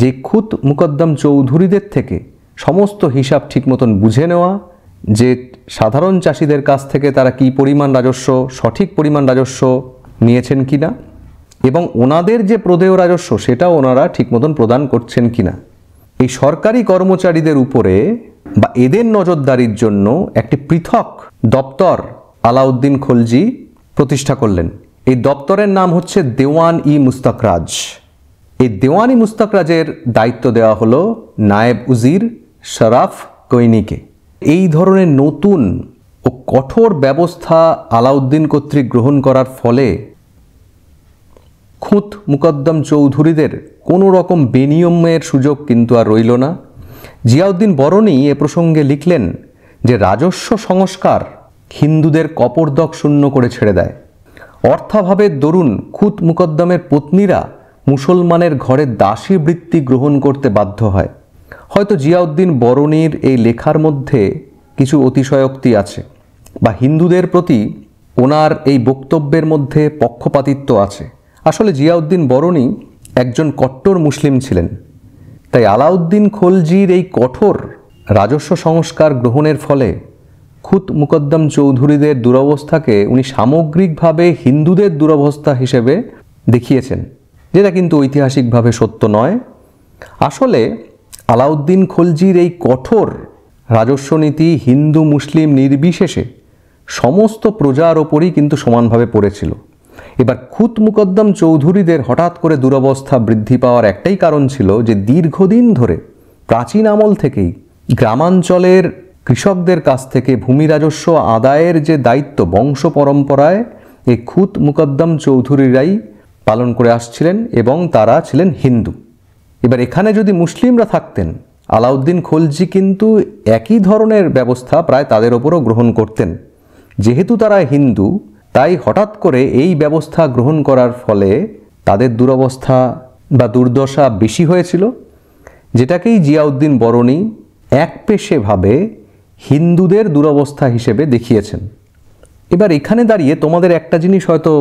যে খুত মুকদ্দম চৌধুরীদের থেকে সমস্ত হিসাব ঠিক মতন বুঝে নেওয়া, যে সাধারণ চাষিদের কাছ থেকে তারা কি পরিমাণ রাজস্ব, সঠিক পরিমাণ রাজস্ব নিয়েছেন কিনা এবং ওনাদের যে প্রদেয় রাজস্ব সেটাও ওনারা ঠিক মতন প্রদান করছেন কিনা। এই সরকারি কর্মচারীদের উপরে বা এদের নজরদারির জন্য একটি পৃথক দপ্তর আলাউদ্দিন খলজি প্রতিষ্ঠা করলেন। এই দপ্তরের নাম হচ্ছে দেওয়ান-ই মুস্তাকরাজ। এই দেওয়ান-ই মুস্তাকরাজের দায়িত্ব দেওয়া হলো নায়েব উজির শরাফ কৈনিকে। এই ধরনের নতুন ও কঠোর ব্যবস্থা আলাউদ্দিন কর্তৃক গ্রহণ করার ফলে খুত মুকদ্দম চৌধুরীদের কোনো রকম বেনিয়মের সুযোগ কিন্তু আর রইল না। জিয়াউদ্দিন বরনী এ প্রসঙ্গে লিখলেন যে রাজস্ব সংস্কার হিন্দুদের কপর্দক শূন্য করে ছেড়ে দেয়। অর্থাভাবের দরুন খুত মুকদ্দমের পত্নীরা মুসলমানের ঘরে দাসী বৃত্তি গ্রহণ করতে বাধ্য হয়। হয়তো জিয়াউদ্দিন বরনীর এই লেখার মধ্যে কিছু অতিশয়োক্তি আছে বা হিন্দুদের প্রতি ওনার এই বক্তব্যের মধ্যে পক্ষপাতিত্ব আছে। আসলে জিয়াউদ্দিন বরনী একজন কট্টর মুসলিম ছিলেন, তাই আলাউদ্দিন খলজির এই কঠোর রাজস্ব সংস্কার গ্রহণের ফলে খুত মুকদ্দম চৌধুরীদের দুরবস্থাকে উনি সামগ্রিকভাবে হিন্দুদের দুরবস্থা হিসেবে দেখিয়েছেন, যেটা কিন্তু ঐতিহাসিকভাবে সত্য নয়। আসলে আলাউদ্দিন খলজির এই কঠোর রাজস্ব নীতি হিন্দু মুসলিম নির্বিশেষে সমস্ত প্রজার ওপরই কিন্তু সমানভাবে পড়েছিল। এবার খুত মুকদ্দম চৌধুরীদের হঠাৎ করে দুরবস্থা বৃদ্ধি পাওয়ার একটাই কারণ ছিল যে দীর্ঘদিন ধরে প্রাচীন আমল থেকেই গ্রামাঞ্চলের কৃষকদের কাছ থেকে ভূমি রাজস্ব আদায়ের যে দায়িত্ব বংশ পরম্পরায় এই খুত মুকদ্দম চৌধুরীরাই পালন করে আসছিলেন এবং তারা ছিলেন হিন্দু। এবার এখানে যদি মুসলিমরা থাকতেন, আলাউদ্দিন খলজি কিন্তু একই ধরনের ব্যবস্থা প্রায় তাদের ওপরও গ্রহণ করতেন। যেহেতু তারা হিন্দু, তাই হঠাৎ করে এই ব্যবস্থা গ্রহণ করার ফলে তাদের দুরবস্থা বা দুর্দশা বেশি হয়েছিল, যেটাকেই জিয়াউদ্দিন বরনী একপেশেভাবে হিন্দুদের দুরবস্থা হিসেবে দেখিয়েছেন। এবার এখানে দাঁড়িয়ে তোমাদের একটা জিনিস হয়তো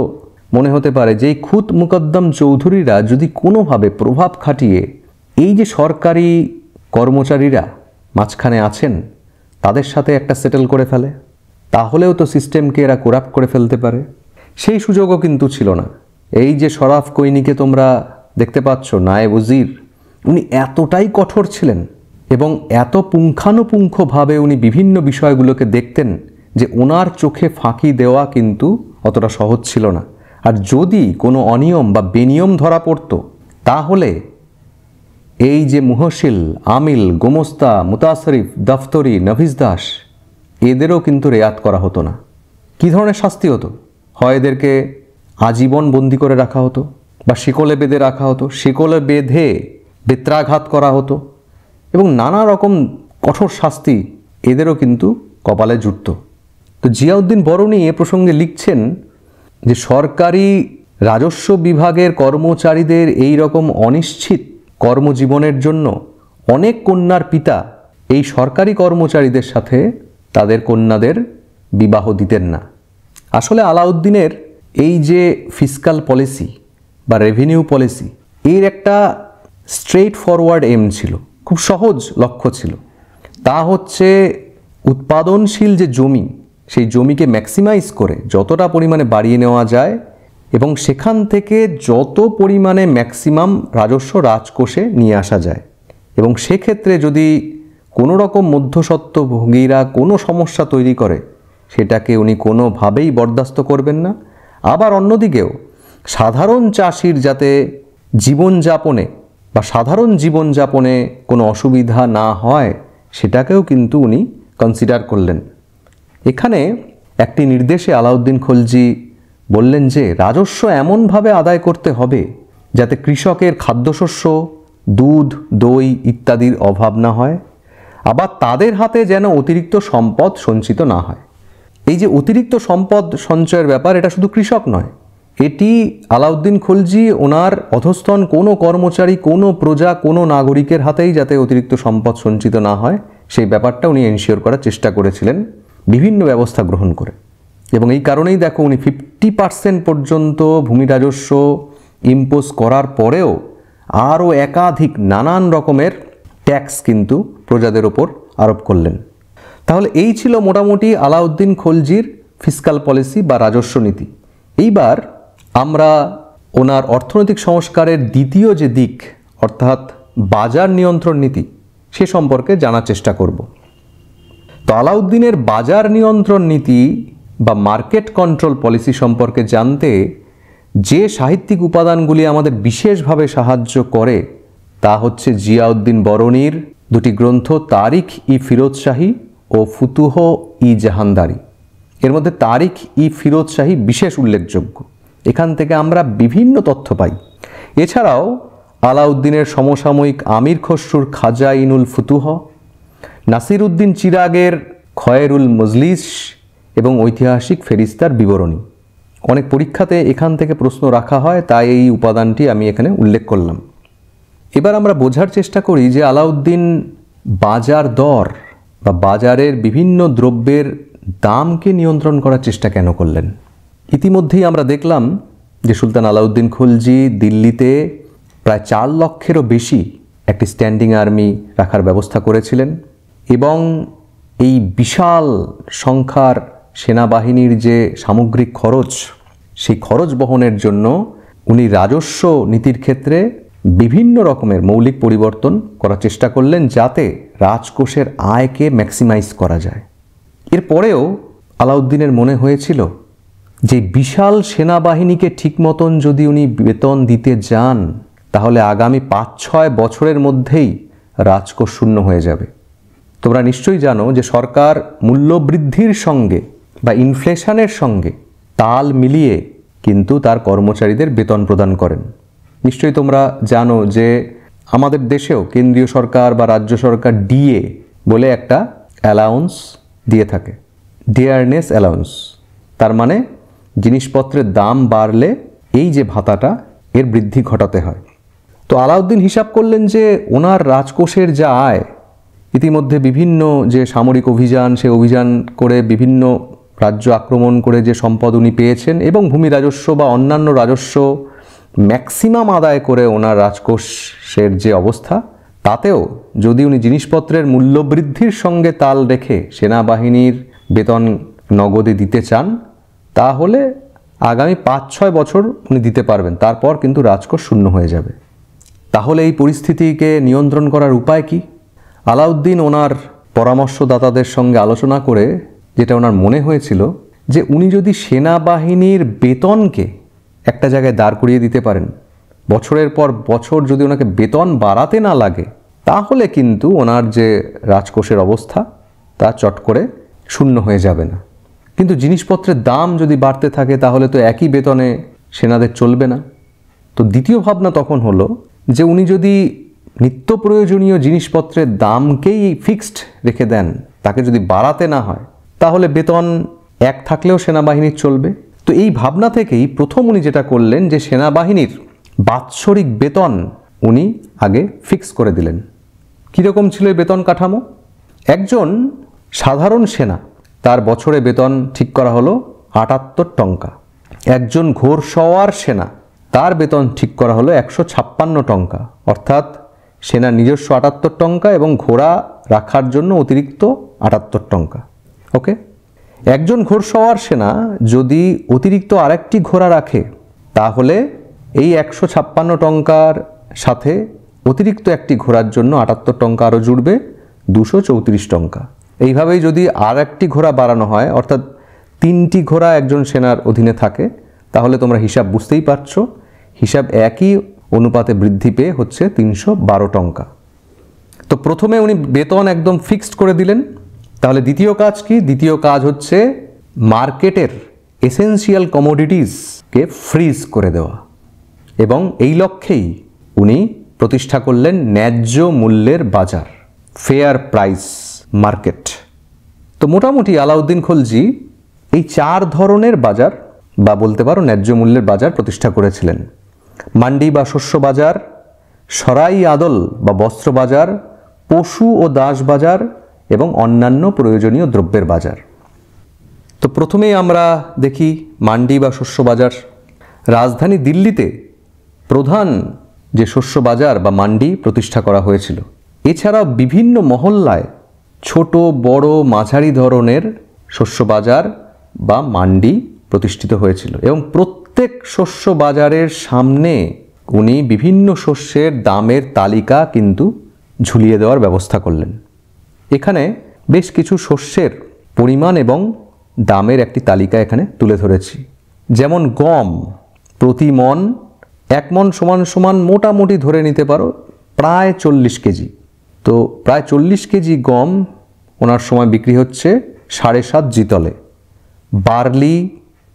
মনে হতে পারে যে এই খুত মুকদ্দম চৌধুরীরা যদি কোনোভাবে প্রভাব খাটিয়ে এই যে সরকারি কর্মচারীরা মাঝখানে আছেন তাদের সাথে একটা সেটেল করে ফেলে, তাহলেও তো সিস্টেমকে এরা করাপ্ট করে ফেলতে পারে। সেই সুযোগও কিন্তু ছিল না। এই যে শরাফ কৈনিকে তোমরা দেখতে পাচ্ছ, নায়েব উজির, উনি এতটাই কঠোর ছিলেন এবং এত পুঙ্খানুপুঙ্খভাবে উনি বিভিন্ন বিষয়গুলোকে দেখতেন যে ওনার চোখে ফাঁকি দেওয়া কিন্তু অতটা সহজ ছিল না। আর যদি কোনো অনিয়ম বা বেনিয়ম ধরা পড়ত, তাহলে এই যে মুহসিল, আমিল, গোমস্তা, মুতাসরিফ, দফতরি, নভিজদাস, এদেরও কিন্তু রেয়াত করা হতো না। কী ধরনের শাস্তি হতো? হয় এদেরকে আজীবন বন্দি করে রাখা হতো বা শিকলে বেঁধে রাখা হতো, শিকলে বেঁধে বেত্রাঘাত করা হতো এবং নানা রকম কঠোর শাস্তি এদেরও কিন্তু কপালে জুটত। তো জিয়াউদ্দিন বরনী এ প্রসঙ্গে লিখছেন যে সরকারি রাজস্ব বিভাগের কর্মচারীদের এই রকম অনিশ্চিত কর্মজীবনের জন্য অনেক কন্যার পিতা এই সরকারি কর্মচারীদের সাথে তাদের কন্যাদের বিবাহ দিতেন না। আসলে আলাউদ্দিনের এই যে ফিসকাল পলিসি বা রেভিনিউ পলিসি, এর একটা স্ট্রেট ফরওয়ার্ড এম ছিল, খুব সহজ লক্ষ্য ছিল। তা হচ্ছে উৎপাদনশীল যে জমি, সেই জমিকে ম্যাক্সিমাইজ করে যতটা পরিমাণে বাড়িয়ে নেওয়া যায় এবং সেখান থেকে যত পরিমাণে ম্যাক্সিমাম রাজস্ব রাজকোষে নিয়ে আসা যায়। এবং সেক্ষেত্রে যদি কোনো রকম মধ্যস্বত্বভোগীরা কোনো সমস্যা তৈরি করে, সেটাকে উনি কোনোভাবেই বরদাস্ত করবেন না। আবার অন্যদিকেও সাধারণ চাষির যাতে জীবনযাপনে বা সাধারণ জীবনযাপনে কোনো অসুবিধা না হয়, সেটাকেও কিন্তু উনি কনসিডার করলেন। এখানে একটি নির্দেশে আলাউদ্দিন খলজি বললেন যে রাজস্ব এমনভাবে আদায় করতে হবে যাতে কৃষকের খাদ্যশস্য, দুধ, দই ইত্যাদির অভাব না হয়, আবার তাদের হাতে যেন অতিরিক্ত সম্পদ সঞ্চিত না হয়। এই যে অতিরিক্ত সম্পদ সঞ্চয়ের ব্যাপার, এটা শুধু কৃষক নয়, এটি আলাউদ্দিন খলজি ওনার অধস্তন কোনো কর্মচারী, কোনো প্রজা, কোনো নাগরিকের হাতেই যাতে অতিরিক্ত সম্পদ সঞ্চিত না হয়, সেই ব্যাপারটা উনি এনশিওর করার চেষ্টা করেছিলেন বিভিন্ন ব্যবস্থা গ্রহণ করে। এবং এই কারণেই দেখো উনি 50% পর্যন্ত ভূমি রাজস্ব ইম্পোজ করার পরেও আরও একাধিক নানান রকমের ট্যাক্স কিন্তু প্রজাদের ওপর আরোপ করলেন। তাহলে এই ছিল মোটামুটি আলাউদ্দিন খলজির ফিসকাল পলিসি বা রাজস্ব নীতি। এইবার আমরা ওনার অর্থনৈতিক সংস্কারের দ্বিতীয় যে দিক, অর্থাৎ বাজার নিয়ন্ত্রণ নীতি, সে সম্পর্কে জানার চেষ্টা করব। তো আলাউদ্দিনের বাজার নিয়ন্ত্রণ নীতি বা মার্কেট কন্ট্রোল পলিসি সম্পর্কে জানতে যে সাহিত্যিক উপাদানগুলি আমাদের বিশেষভাবে সাহায্য করে তা হচ্ছে জিয়াউদ্দিন বরনীর দুটি গ্রন্থ, তারিখ ই ফিরোজ শাহী ও ফুতুহ ই জাহানদারি। এর মধ্যে তারিখ ই ফিরোজ শাহী বিশেষ উল্লেখযোগ্য। এখান থেকে আমরা বিভিন্ন তথ্য পাই। এছাড়াও আলাউদ্দিনের সমসাময়িক আমির খসরুর খাজাইনুল ফুতুহ, নাসির উদ্দিন চিরাগের খয়েরুল মজলিস এবং ঐতিহাসিক ফেরিস্তার বিবরণী। অনেক পরীক্ষাতে এখান থেকে প্রশ্ন রাখা হয়, তাই এই উপাদানটি আমি এখানে উল্লেখ করলাম। এবার আমরা বোঝার চেষ্টা করি যে আলাউদ্দিন বাজার দর বা বাজারের বিভিন্ন দ্রব্যের দামকে নিয়ন্ত্রণ করার চেষ্টা কেন করলেন। ইতিমধ্যেই আমরা দেখলাম যে সুলতান আলাউদ্দিন খলজি দিল্লিতে প্রায় 4 লক্ষেরও বেশি একটি স্ট্যান্ডিং আর্মি রাখার ব্যবস্থা করেছিলেন এবং এই বিশাল সংখ্যার সেনাবাহিনীর যে সামগ্রিক খরচ, সেই খরচ বহনের জন্য উনি রাজস্ব নীতির ক্ষেত্রে বিভিন্ন রকমের মৌলিক পরিবর্তন করার চেষ্টা করলেন, যাতে রাজকোষের আয়কে ম্যাক্সিমাইজ করা যায়। এরপরেও আলাউদ্দিনের মনে হয়েছিল যে বিশাল সেনাবাহিনীকে ঠিক মতন যদি উনি বেতন দিতে যান, তাহলে আগামী 5-6 বছরের মধ্যেই রাজকোষ শূন্য হয়ে যাবে। তোমরা নিশ্চয়ই জানো যে সরকার মূল্যবৃদ্ধির সঙ্গে বা ইনফ্লেশনের সঙ্গে তাল মিলিয়ে কিন্তু তার কর্মচারীদের বেতন প্রদান করেন। নিশ্চয়ই তোমরা জানো যে আমাদের দেশেও কেন্দ্রীয় সরকার বা রাজ্য সরকার ডিএ বলে একটা অ্যালাউন্স দিয়ে থাকে, ডিয়ারনেস অ্যালাউন্স। তার মানে জিনিসপত্রের দাম বাড়লে এই যে ভাতাটা, এর বৃদ্ধি ঘটাতে হয়। তো আলাউদ্দিন হিসাব করলেন যে ওনার রাজকোষের যা আয়, ইতিমধ্যে বিভিন্ন যে সামরিক অভিযান, সে অভিযান করে বিভিন্ন রাজ্য আক্রমণ করে যে সম্পদ উনি পেয়েছেন, এবং ভূমি রাজস্ব বা অন্যান্য রাজস্ব ম্যাক্সিমাম আদায় করে ওনার রাজকোষের যে অবস্থা, তাতেও যদি উনি জিনিসপত্রের মূল্যবৃদ্ধির সঙ্গে তাল রেখে সেনাবাহিনীর বেতন নগদে দিতে চান, তাহলে আগামী 5-6 বছর উনি দিতে পারবেন, তারপর কিন্তু রাজকোষ শূন্য হয়ে যাবে। তাহলে এই পরিস্থিতিকে নিয়ন্ত্রণ করার উপায় কি? আলাউদ্দিন ওনার পরামর্শদাতাদের সঙ্গে আলোচনা করে যেটা ওনার মনে হয়েছিল, যে উনি যদি সেনাবাহিনীর বেতনকে একটা জায়গায় দাঁড় করিয়ে দিতে পারেন, বছরের পর বছর যদি ওনাকে বেতন বাড়াতে না লাগে, তাহলে কিন্তু ওনার যে রাজকোষের অবস্থা তা চট করে শূন্য হয়ে যাবে না। কিন্তু জিনিসপত্রের দাম যদি বাড়তে থাকে, তাহলে তো একই বেতনে সেনাদের চলবে না। তো দ্বিতীয় ভাবনা তখন হলো যে উনি যদি নিত্য প্রয়োজনীয় জিনিসপত্রের দামকেই ফিক্সড রেখে দেন, তাকে যদি বাড়াতে না হয়, তাহলে বেতন এক থাকলেও সেনাবাহিনীর চলবে। তো এই ভাবনা থেকেই প্রথম উনি যেটা করলেন, যে সেনাবাহিনীর বাৎসরিক বেতন উনি আগে ফিক্স করে দিলেন। কীরকম ছিল এই বেতন কাঠামো? একজন সাধারণ সেনা, তার বছরে বেতন ঠিক করা হলো 78 টঙ্কা। একজন ঘোড়সওয়ার সেনা, তার বেতন ঠিক করা হলো 156 টঙ্কা, অর্থাৎ সেনা নিজস্ব 78 টঙ্কা এবং ঘোড়া রাখার জন্য অতিরিক্ত 78 টঙ্কা। ওকে, একজন ঘোড়সওয়ার সেনা যদি অতিরিক্ত আরেকটি ঘোড়া রাখে, তাহলে এই 156 টঙ্কার সাথে অতিরিক্ত একটি ঘোড়ার জন্য 78 টঙ্কা আরও জুড়বে, 234 টঙ্কা। এইভাবেই যদি আর একটি ঘোড়া বাড়ানো হয়, অর্থাৎ 3টি ঘোড়া একজন সেনার অধীনে থাকে, তাহলে তোমরা হিসাব বুঝতেই পারছো, হিসাব একই অনুপাতে বৃদ্ধি পেয়ে হচ্ছে 312 টঙ্কা। তো প্রথমে উনি বেতন একদম ফিক্সড করে দিলেন। তাহলে দ্বিতীয় কাজ কি? দ্বিতীয় কাজ হচ্ছে মার্কেটের এসেনশিয়াল কমোডিটিসকে ফ্রিজ করে দেওয়া, এবং এই লক্ষ্যেই উনি প্রতিষ্ঠা করলেন ন্যায্য মূল্যের বাজার, ফেয়ার প্রাইস মার্কেট। তো মোটামুটি আলাউদ্দিন খলজি এই 4 ধরনের বাজার বা বলতে পারো ন্যায্য মূল্যের বাজার প্রতিষ্ঠা করেছিলেন। মান্ডি বা শস্য বাজার, সরাই আদল বা বস্ত্র বাজার, পশু ও দাস বাজার এবং অন্যান্য প্রয়োজনীয় দ্রব্যের বাজার। তো প্রথমেই আমরা দেখি মান্ডি বা শস্য বাজার। রাজধানী দিল্লিতে প্রধান যে শস্য বাজার বা মান্ডি প্রতিষ্ঠা করা হয়েছিল। এছাড়াও বিভিন্ন মহল্লায় ছোট বড় মাঝারি ধরনের শস্য বাজার বা মান্ডি প্রতিষ্ঠিত হয়েছিল, এবং প্রত্যেক শস্য বাজারের সামনে উনি বিভিন্ন শস্যের দামের তালিকা কিন্তু ঝুলিয়ে দেওয়ার ব্যবস্থা করলেন। এখানে বেশ কিছু শস্যের পরিমাণ এবং দামের একটি তালিকা এখানে তুলে ধরেছি। যেমন গম, প্রতি মন 1 মন সমান সমান মোটামুটি ধরে নিতে পারো প্রায় 40 কেজি। তো প্রায় 40 কেজি গম ওনার সময় বিক্রি হচ্ছে 7.5 জিতলে। বার্লি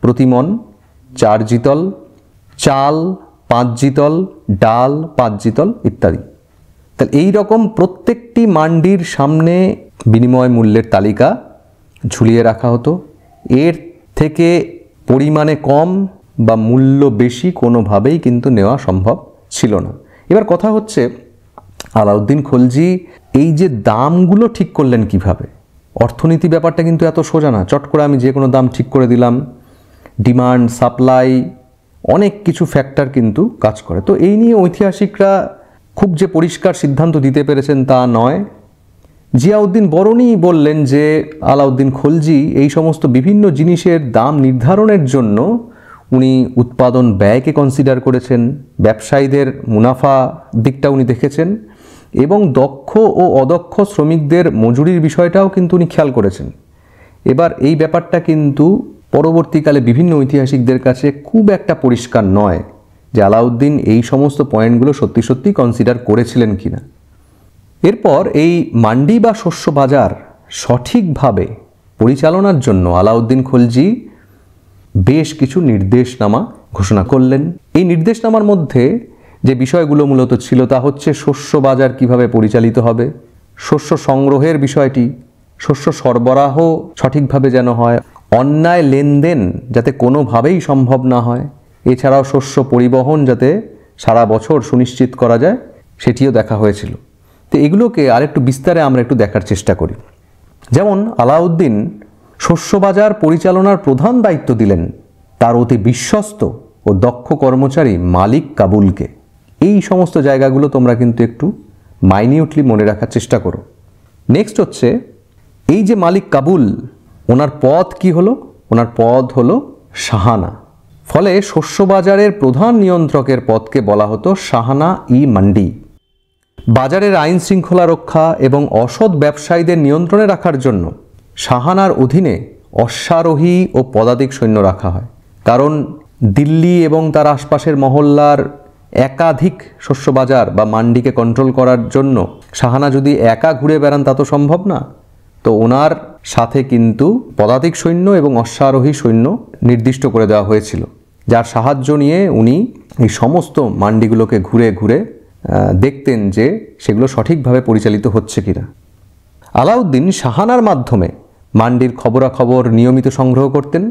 প্রতি মন 4 জিতল, চাল 5 জিতল, ডাল 5 জিতল ইত্যাদি। তাহলে এই রকম প্রত্যেকটি মান্ডির সামনে বিনিময় মূল্যের তালিকা ঝুলিয়ে রাখা হতো। এর থেকে পরিমাণে কম বা মূল্য বেশি কোনোভাবেই কিন্তু নেওয়া সম্ভব ছিল না। এবার কথা হচ্ছে আলাউদ্দিন খলজি এই যে দামগুলো ঠিক করলেন কিভাবে? অর্থনীতি ব্যাপারটা কিন্তু এত সোজা না, চট করে আমি যে কোনো দাম ঠিক করে দিলাম। ডিমান্ড, সাপ্লাই, অনেক কিছু ফ্যাক্টর কিন্তু কাজ করে। তো এই নিয়ে ঐতিহাসিকরা খুব যে পরিষ্কার সিদ্ধান্ত দিতে পেরেছেন তা নয়। জিয়াউদ্দিন বরণী বললেন যে আলাউদ্দিন খলজি এই সমস্ত বিভিন্ন জিনিসের দাম নির্ধারণের জন্য উনি উৎপাদন ব্যয়কে কনসিডার করেছেন, ব্যবসায়ীদের মুনাফা দিকটা উনি দেখেছেন এবং দক্ষ ও অদক্ষ শ্রমিকদের মজুরির বিষয়টাও কিন্তু উনি খেয়াল করেছেন। এবার এই ব্যাপারটা কিন্তু পরবর্তীকালে বিভিন্ন ঐতিহাসিকদের কাছে খুব একটা পরিষ্কার নয় যে আলাউদ্দিন এই সমস্ত পয়েন্টগুলো সত্যি সত্যি কনসিডার করেছিলেন কিনা। এরপর এই মান্ডি বা শস্য বাজার সঠিকভাবে পরিচালনার জন্য আলাউদ্দিন খলজি বেশ কিছু নির্দেশনামা ঘোষণা করলেন। এই নির্দেশনামার মধ্যে যে বিষয়গুলো মূলত ছিল তা হচ্ছে শস্য বাজার কিভাবে পরিচালিত হবে, শস্য সংগ্রহের বিষয়টি, শস্য সরবরাহ সঠিকভাবে যেন হয়, অন্যায় লেনদেন যাতে কোনোভাবেই সম্ভব না হয়, এছাড়াও শস্য পরিবহন যাতে সারা বছর সুনিশ্চিত করা যায় সেটিও দেখা হয়েছিল। তো এগুলোকে আরেকটু বিস্তারে আমরা একটু দেখার চেষ্টা করি। যেমন আলাউদ্দিন শস্য বাজার পরিচালনার প্রধান দায়িত্ব দিলেন তার অতি বিশ্বস্ত ও দক্ষ কর্মচারী মালিক কাবুলকে। এই সমস্ত জায়গাগুলো তোমরা কিন্তু একটু মাইনিউটলি মনে রাখার চেষ্টা করো। নেক্সট হচ্ছে এই যে মালিক কাবুল, ওনার পদ কি হলো? ওনার পদ হলো শাহানা। ফলে শস্য বাজারের প্রধান নিয়ন্ত্রকের পদকে বলা হতো শাহানা ই মান্ডি। বাজারের আইন শৃঙ্খলা রক্ষা এবং অসৎ ব্যবসায়ীদের নিয়ন্ত্রণে রাখার জন্য শাহানার অধীনে অশ্বারোহী ও পদাতিক সৈন্য রাখা হয়। কারণ দিল্লি এবং তার আশপাশের মহল্লার একাধিক শস্য বাজার বা মান্ডিকে কন্ট্রোল করার জন্য শাহানা যদি একা ঘুরে বেড়ান তা তো সম্ভব না। তো ওনার সাথে কিন্তু পদাতিক সৈন্য এবং অশ্বারোহী সৈন্য নির্দিষ্ট করে দেওয়া হয়েছিল, যার সাহায্য নিয়ে উনি এই সমস্ত মান্ডিগুলোকে ঘুরে ঘুরে দেখতেন যে সেগুলো সঠিকভাবে পরিচালিত হচ্ছে কিনা। আলাউদ্দিন শাহানার মাধ্যমে মান্ডির খবরাখবর নিয়মিত সংগ্রহ করতেন।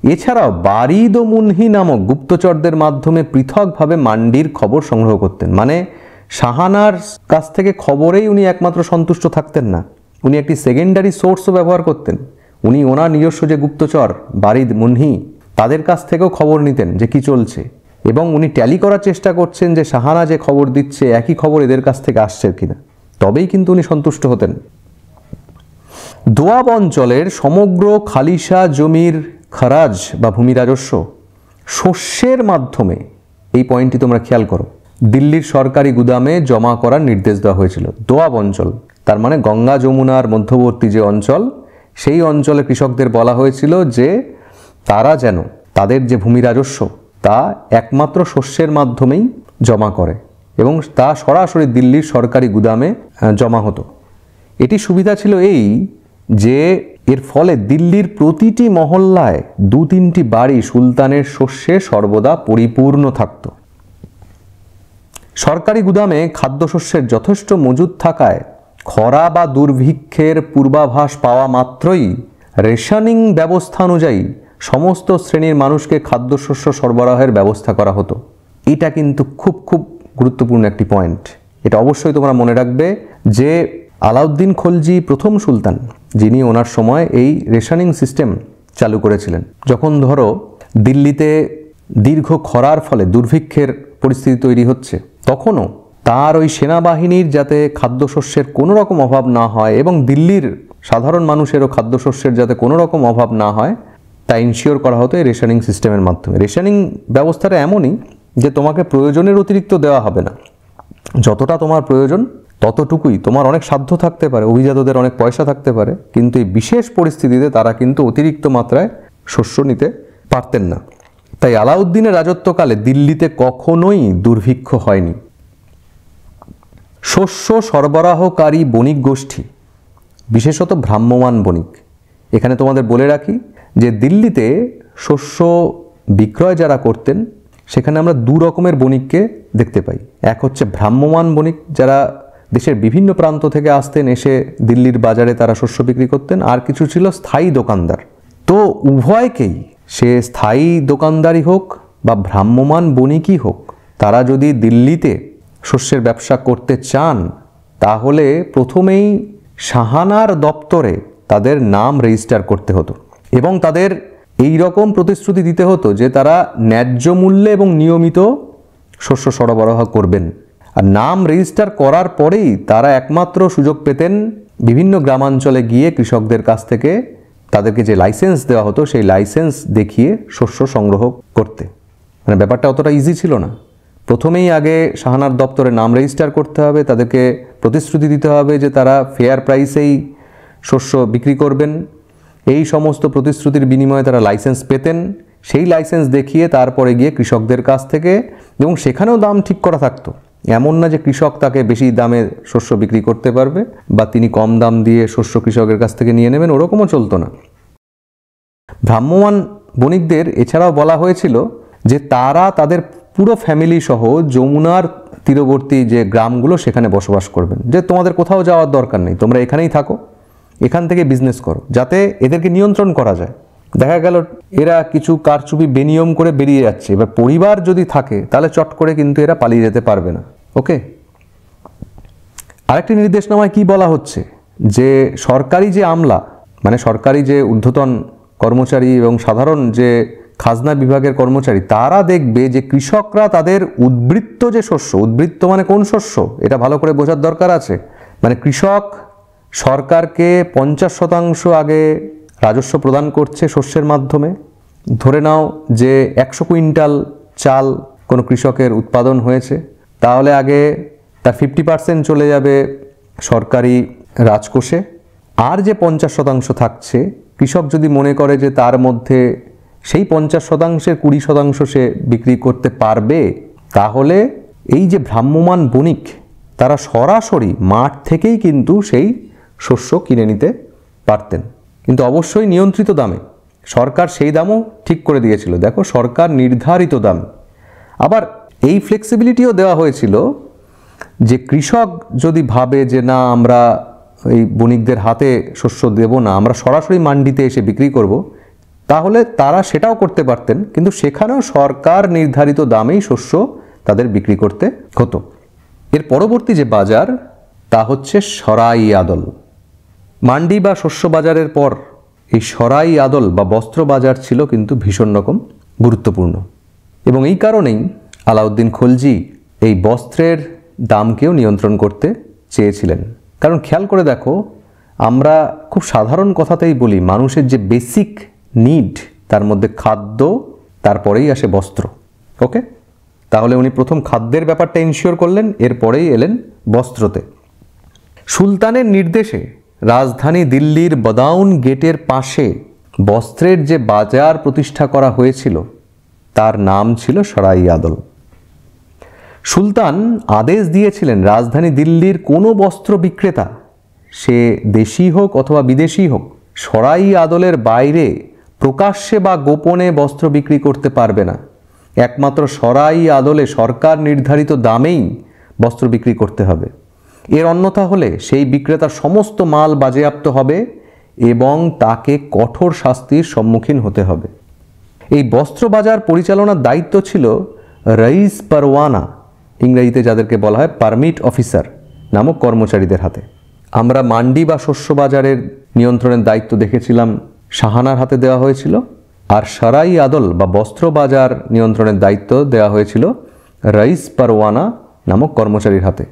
এছাড়াও বারিদ ও মুনহি নামক গুপ্তচরদের মাধ্যমে পৃথকভাবে মান্ডির খবর সংগ্রহ করতেন। মানে শাহানার কাছ থেকে খবরেই উনি একমাত্র সন্তুষ্ট থাকতেন না, উনি একটি সেকেন্ডারি সোর্সও ব্যবহার করতেন। উনি ওনার নিজস্ব যে গুপ্তচর বারিদ মুনহি তাদের কাছ থেকেও খবর নিতেন যে কি চলছে, এবং উনি ট্যালি করার চেষ্টা করছেন যে শাহানা যে খবর দিচ্ছে একই খবর এদের কাছ থেকে আসছে কিনা, তবেই কিন্তু উনি সন্তুষ্ট হতেন। দোয়াব অঞ্চলের সমগ্র খালিশা জমির খারাজ বা ভূমি রাজস্ব শস্যের মাধ্যমে, এই পয়েন্টটি তোমরা খেয়াল করো, দিল্লির সরকারি গুদামে জমা করার নির্দেশ দেওয়া হয়েছিল। দোয়াব অঞ্চল তার মানে গঙ্গা যমুনার মধ্যবর্তী যে অঞ্চল, সেই অঞ্চলে কৃষকদের বলা হয়েছিল যে তারা যেন তাদের যে ভূমি রাজস্ব তা একমাত্র শস্যের মাধ্যমেই জমা করে এবং তা সরাসরি দিল্লির সরকারি গুদামে জমা হতো। এটি সুবিধা ছিল এই যে এর ফলে দিল্লির প্রতিটি মহল্লায় 2-3টি বাড়ি সুলতানের শস্যে সর্বদা পরিপূর্ণ থাকত। সরকারি গুদামে খাদ্যশস্যের যথেষ্ট মজুদ থাকায় খরা বা দুর্ভিক্ষের পূর্বাভাস পাওয়া মাত্রই রেশনিং ব্যবস্থা অনুযায়ী সমস্ত শ্রেণীর মানুষকে খাদ্যশস্য সরবরাহের ব্যবস্থা করা হতো। এটা কিন্তু খুব খুব গুরুত্বপূর্ণ একটি পয়েন্ট। এটা অবশ্যই তোমরা মনে রাখবে যে আলাউদ্দিন খলজি প্রথম সুলতান যিনি ওনার সময় এই রেশনিং সিস্টেম চালু করেছিলেন। যখন ধরো দিল্লিতে দীর্ঘ খরার ফলে দুর্ভিক্ষের পরিস্থিতি তৈরি হচ্ছে, তখনও তার ওই সেনাবাহিনীর যাতে খাদ্যশস্যের কোনো রকম অভাব না হয় এবং দিল্লির সাধারণ মানুষেরও খাদ্যশস্যের যাতে কোনো রকম অভাব না হয় তা ইনশিওর করা হতো এই রেশনিং সিস্টেমের মাধ্যমে। রেশনিং ব্যবস্থাটা এমনই যে তোমাকে প্রয়োজনের অতিরিক্ত দেওয়া হবে না, যতটা তোমার প্রয়োজন ততটুকুই। তোমার অনেক সাধ্য থাকতে পারে, অভিজাতদের অনেক পয়সা থাকতে পারে, কিন্তু এই বিশেষ পরিস্থিতিতে তারা কিন্তু অতিরিক্ত মাত্রায় শস্য নিতে পারতেন না। তাই আলাউদ্দিনের রাজত্বকালে দিল্লিতে কখনোই দুর্ভিক্ষ হয়নি। শস্য সরবরাহকারী বণিক গোষ্ঠী, বিশেষত ভ্রাম্যমাণ বণিক, এখানে তোমাদের বলে রাখি যে দিল্লিতে শস্য বিক্রয় যারা করতেন সেখানে আমরা 2 রকমের বণিককে দেখতে পাই। এক হচ্ছে ভ্রাম্যমাণ বণিক, যারা দেশের বিভিন্ন প্রান্ত থেকে আসতেন, এসে দিল্লির বাজারে তারা শস্য বিক্রি করতেন। আর কিছু ছিল স্থায়ী দোকানদার। তো উভয়কেই, সে স্থায়ী দোকানদারই হোক বা ভ্রাম্যমাণ বণিকই হোক, তারা যদি দিল্লিতে শস্যের ব্যবসা করতে চান তাহলে প্রথমেই শাহানার দপ্তরে তাদের নাম রেজিস্টার করতে হতো এবং তাদের এই রকম প্রতিশ্রুতি দিতে হতো যে তারা ন্যায্য মূল্যে এবং নিয়মিত শস্য সরবরাহ করবেন। আর নাম রেজিস্টার করার পরেই তারা একমাত্র সুযোগ পেতেন বিভিন্ন গ্রামাঞ্চলে গিয়ে কৃষকদের কাছ থেকে তাদেরকে যে লাইসেন্স দেওয়া হতো সেই লাইসেন্স দেখিয়ে শস্য সংগ্রহ করতে। মানে ব্যাপারটা অতটা ইজি ছিল না। প্রথমেই আগে শাহানার দপ্তরে নাম রেজিস্টার করতে হবে, তাদেরকে প্রতিশ্রুতি দিতে হবে যে তারা ফেয়ার প্রাইসেই শস্য বিক্রি করবেন। এই সমস্ত প্রতিশ্রুতির বিনিময়ে তারা লাইসেন্স পেতেন। সেই লাইসেন্স দেখিয়ে তারপরে গিয়ে কৃষকদের কাছ থেকে, এবং সেখানেও দাম ঠিক করা থাকতো। এমন না যে কৃষক তাকে বেশি দামে শস্য বিক্রি করতে পারবে বা তিনি কম দাম দিয়ে শস্য কৃষকের কাছ থেকে নিয়ে নেবেন, ওরকমও চলতো না। ভ্রাম্যমাণ বণিকদের এছাড়াও বলা হয়েছিল যে তারা তাদের পুরো ফ্যামিলি সহ যমুনার তীরবর্তী যে গ্রামগুলো সেখানে বসবাস করবেন, যে তোমাদের কোথাও যাওয়ার দরকার নেই, তোমরা এখানেই থাকো, এখান থেকে বিজনেস করো, যাতে এদেরকে নিয়ন্ত্রণ করা যায়। দেখা গেল এরা কিছু কারচুপি বেনিয়ম করে বেরিয়ে যাচ্ছে, এবার পরিবার যদি থাকে তাহলে চট করে কিন্তু এরা পালিয়ে যেতে পারবে না। ওকে, আরেকটি নির্দেশনামায় কি বলা হচ্ছে যে সরকারি যে আমলা, মানে সরকারি যে ঊর্ধ্বতন কর্মচারী এবং সাধারণ যে খাজনা বিভাগের কর্মচারী, তারা দেখবে যে কৃষকরা তাদের উদ্বৃত্ত যে শস্য, উদ্বৃত্ত মানে কোন শস্য এটা ভালো করে বোঝার দরকার আছে। মানে কৃষক সরকারকে 50% আগে রাজস্ব প্রদান করছে শস্যের মাধ্যমে। ধরে নাও যে 100 কুইন্টাল চাল কোনো কৃষকের উৎপাদন হয়েছে, তাহলে আগে তার 50% চলে যাবে সরকারি রাজকোষে, আর যে 50% থাকছে কৃষক যদি মনে করে যে তার মধ্যে সেই 50%-এর 20% সে বিক্রি করতে পারবে, তাহলে এই যে ভ্রাম্যমাণ বণিক তারা সরাসরি মাঠ থেকেই কিন্তু সেই শস্য কিনে নিতে পারতেন, কিন্তু অবশ্যই নিয়ন্ত্রিত দামে। সরকার সেই দামও ঠিক করে দিয়েছিল, দেখো সরকার নির্ধারিত দাম। আবার এই ফ্লেক্সিবিলিটিও দেওয়া হয়েছিল যে কৃষক যদি ভাবে যে না আমরা এই বণিকদের হাতে শস্য দেব না, আমরা সরাসরি মান্ডিতে এসে বিক্রি করব, তাহলে তারা সেটাও করতে পারতেন, কিন্তু সেখানেও সরকার নির্ধারিত দামেই শস্য তাদের বিক্রি করতে হতো। এর পরবর্তী যে বাজার তা হচ্ছে সরাই আদল। মান্ডি বা শস্য বাজারের পর এই সরাই আদল বা বস্ত্র বাজার ছিল কিন্তু ভীষণ রকম গুরুত্বপূর্ণ, এবং এই কারণেই আলাউদ্দিন খলজি এই বস্ত্রের দামকেও নিয়ন্ত্রণ করতে চেয়েছিলেন। কারণ খেয়াল করে দেখো, আমরা খুব সাধারণ কথাতেই বলি মানুষের যে বেসিক নিড, তার মধ্যে খাদ্য, তারপরেই আসে বস্ত্র। ওকে, তাহলে উনি প্রথম খাদ্যের ব্যাপারটা ইনশিওর করলেন, এরপরেই এলেন বস্ত্রতে। সুলতানের নির্দেশে রাজধানী দিল্লির বদাউন গেটের পাশে বস্ত্রের যে বাজার প্রতিষ্ঠা করা হয়েছিল তার নাম ছিল সরাই আদল। সুলতান আদেশ দিয়েছিলেন রাজধানী দিল্লির কোনো বস্ত্র বিক্রেতা, সে দেশি হোক অথবা বিদেশি হোক, সরাই আদলের বাইরে প্রকাশ্যে বা গোপনে বস্ত্র বিক্রি করতে পারবে না। একমাত্র সরাই আদলে সরকার নির্ধারিত দামেই বস্ত্র বিক্রি করতে হবে। এর অন্যথা হলে সেই বিক্রেতার সমস্ত মাল বাজেয়াপ্ত হবে এবং তাকে কঠোর শাস্তির সম্মুখীন হতে হবে। এই বস্ত্র বাজার পরিচালনার দায়িত্ব ছিল রইস পারওয়ানা, ইংরেজিতে যাদেরকে বলা হয় পারমিট অফিসার নামক কর্মচারীদের হাতে। আমরা মান্ডি বা শস্য বাজারের নিয়ন্ত্রণের দায়িত্ব দেখেছিলাম শাহানার হাতে দেওয়া হয়েছিল, আর সরাই আদল বা বস্ত্র বাজার নিয়ন্ত্রণের দায়িত্ব দেওয়া হয়েছিল রইস পারওয়ানা নামক কর্মচারীর হাতে।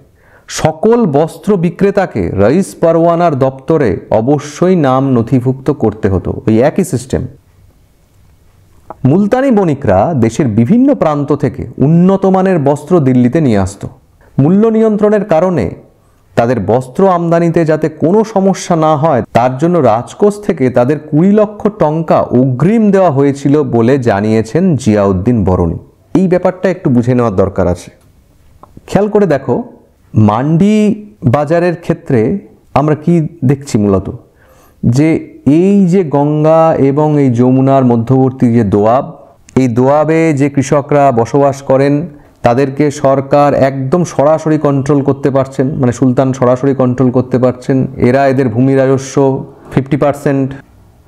সকল বস্ত্র বিক্রেতাকে রইস পারওয়ানার দপ্তরে অবশ্যই নাম নথিভুক্ত করতে হতো, ওই একই সিস্টেম। মুলতানি বণিকরা দেশের বিভিন্ন প্রান্ত থেকে উন্নত মানের বস্ত্র দিল্লিতে নিয়ে আসত। মূল্য নিয়ন্ত্রণের কারণে তাদের বস্ত্র আমদানিতে যাতে কোনো সমস্যা না হয় তার জন্য রাজকোষ থেকে তাদের 20 লক্ষ টঙ্কা অগ্রিম দেওয়া হয়েছিল বলে জানিয়েছেন জিয়াউদ্দিন বরনী। এই ব্যাপারটা একটু বুঝে নেওয়ার দরকার আছে। খেয়াল করে দেখো, মান্ডি বাজারের ক্ষেত্রে আমরা কি দেখছি মূলত, যে এই যে গঙ্গা এবং এই যমুনার মধ্যবর্তী যে দোয়াব, এই দোয়াবে যে কৃষকরা বসবাস করেন তাদেরকে সরকার একদম সরাসরি কন্ট্রোল করতে পারছেন, মানে সুলতান সরাসরি কন্ট্রোল করতে পারছেন। এরা এদের ভূমি রাজস্ব 50%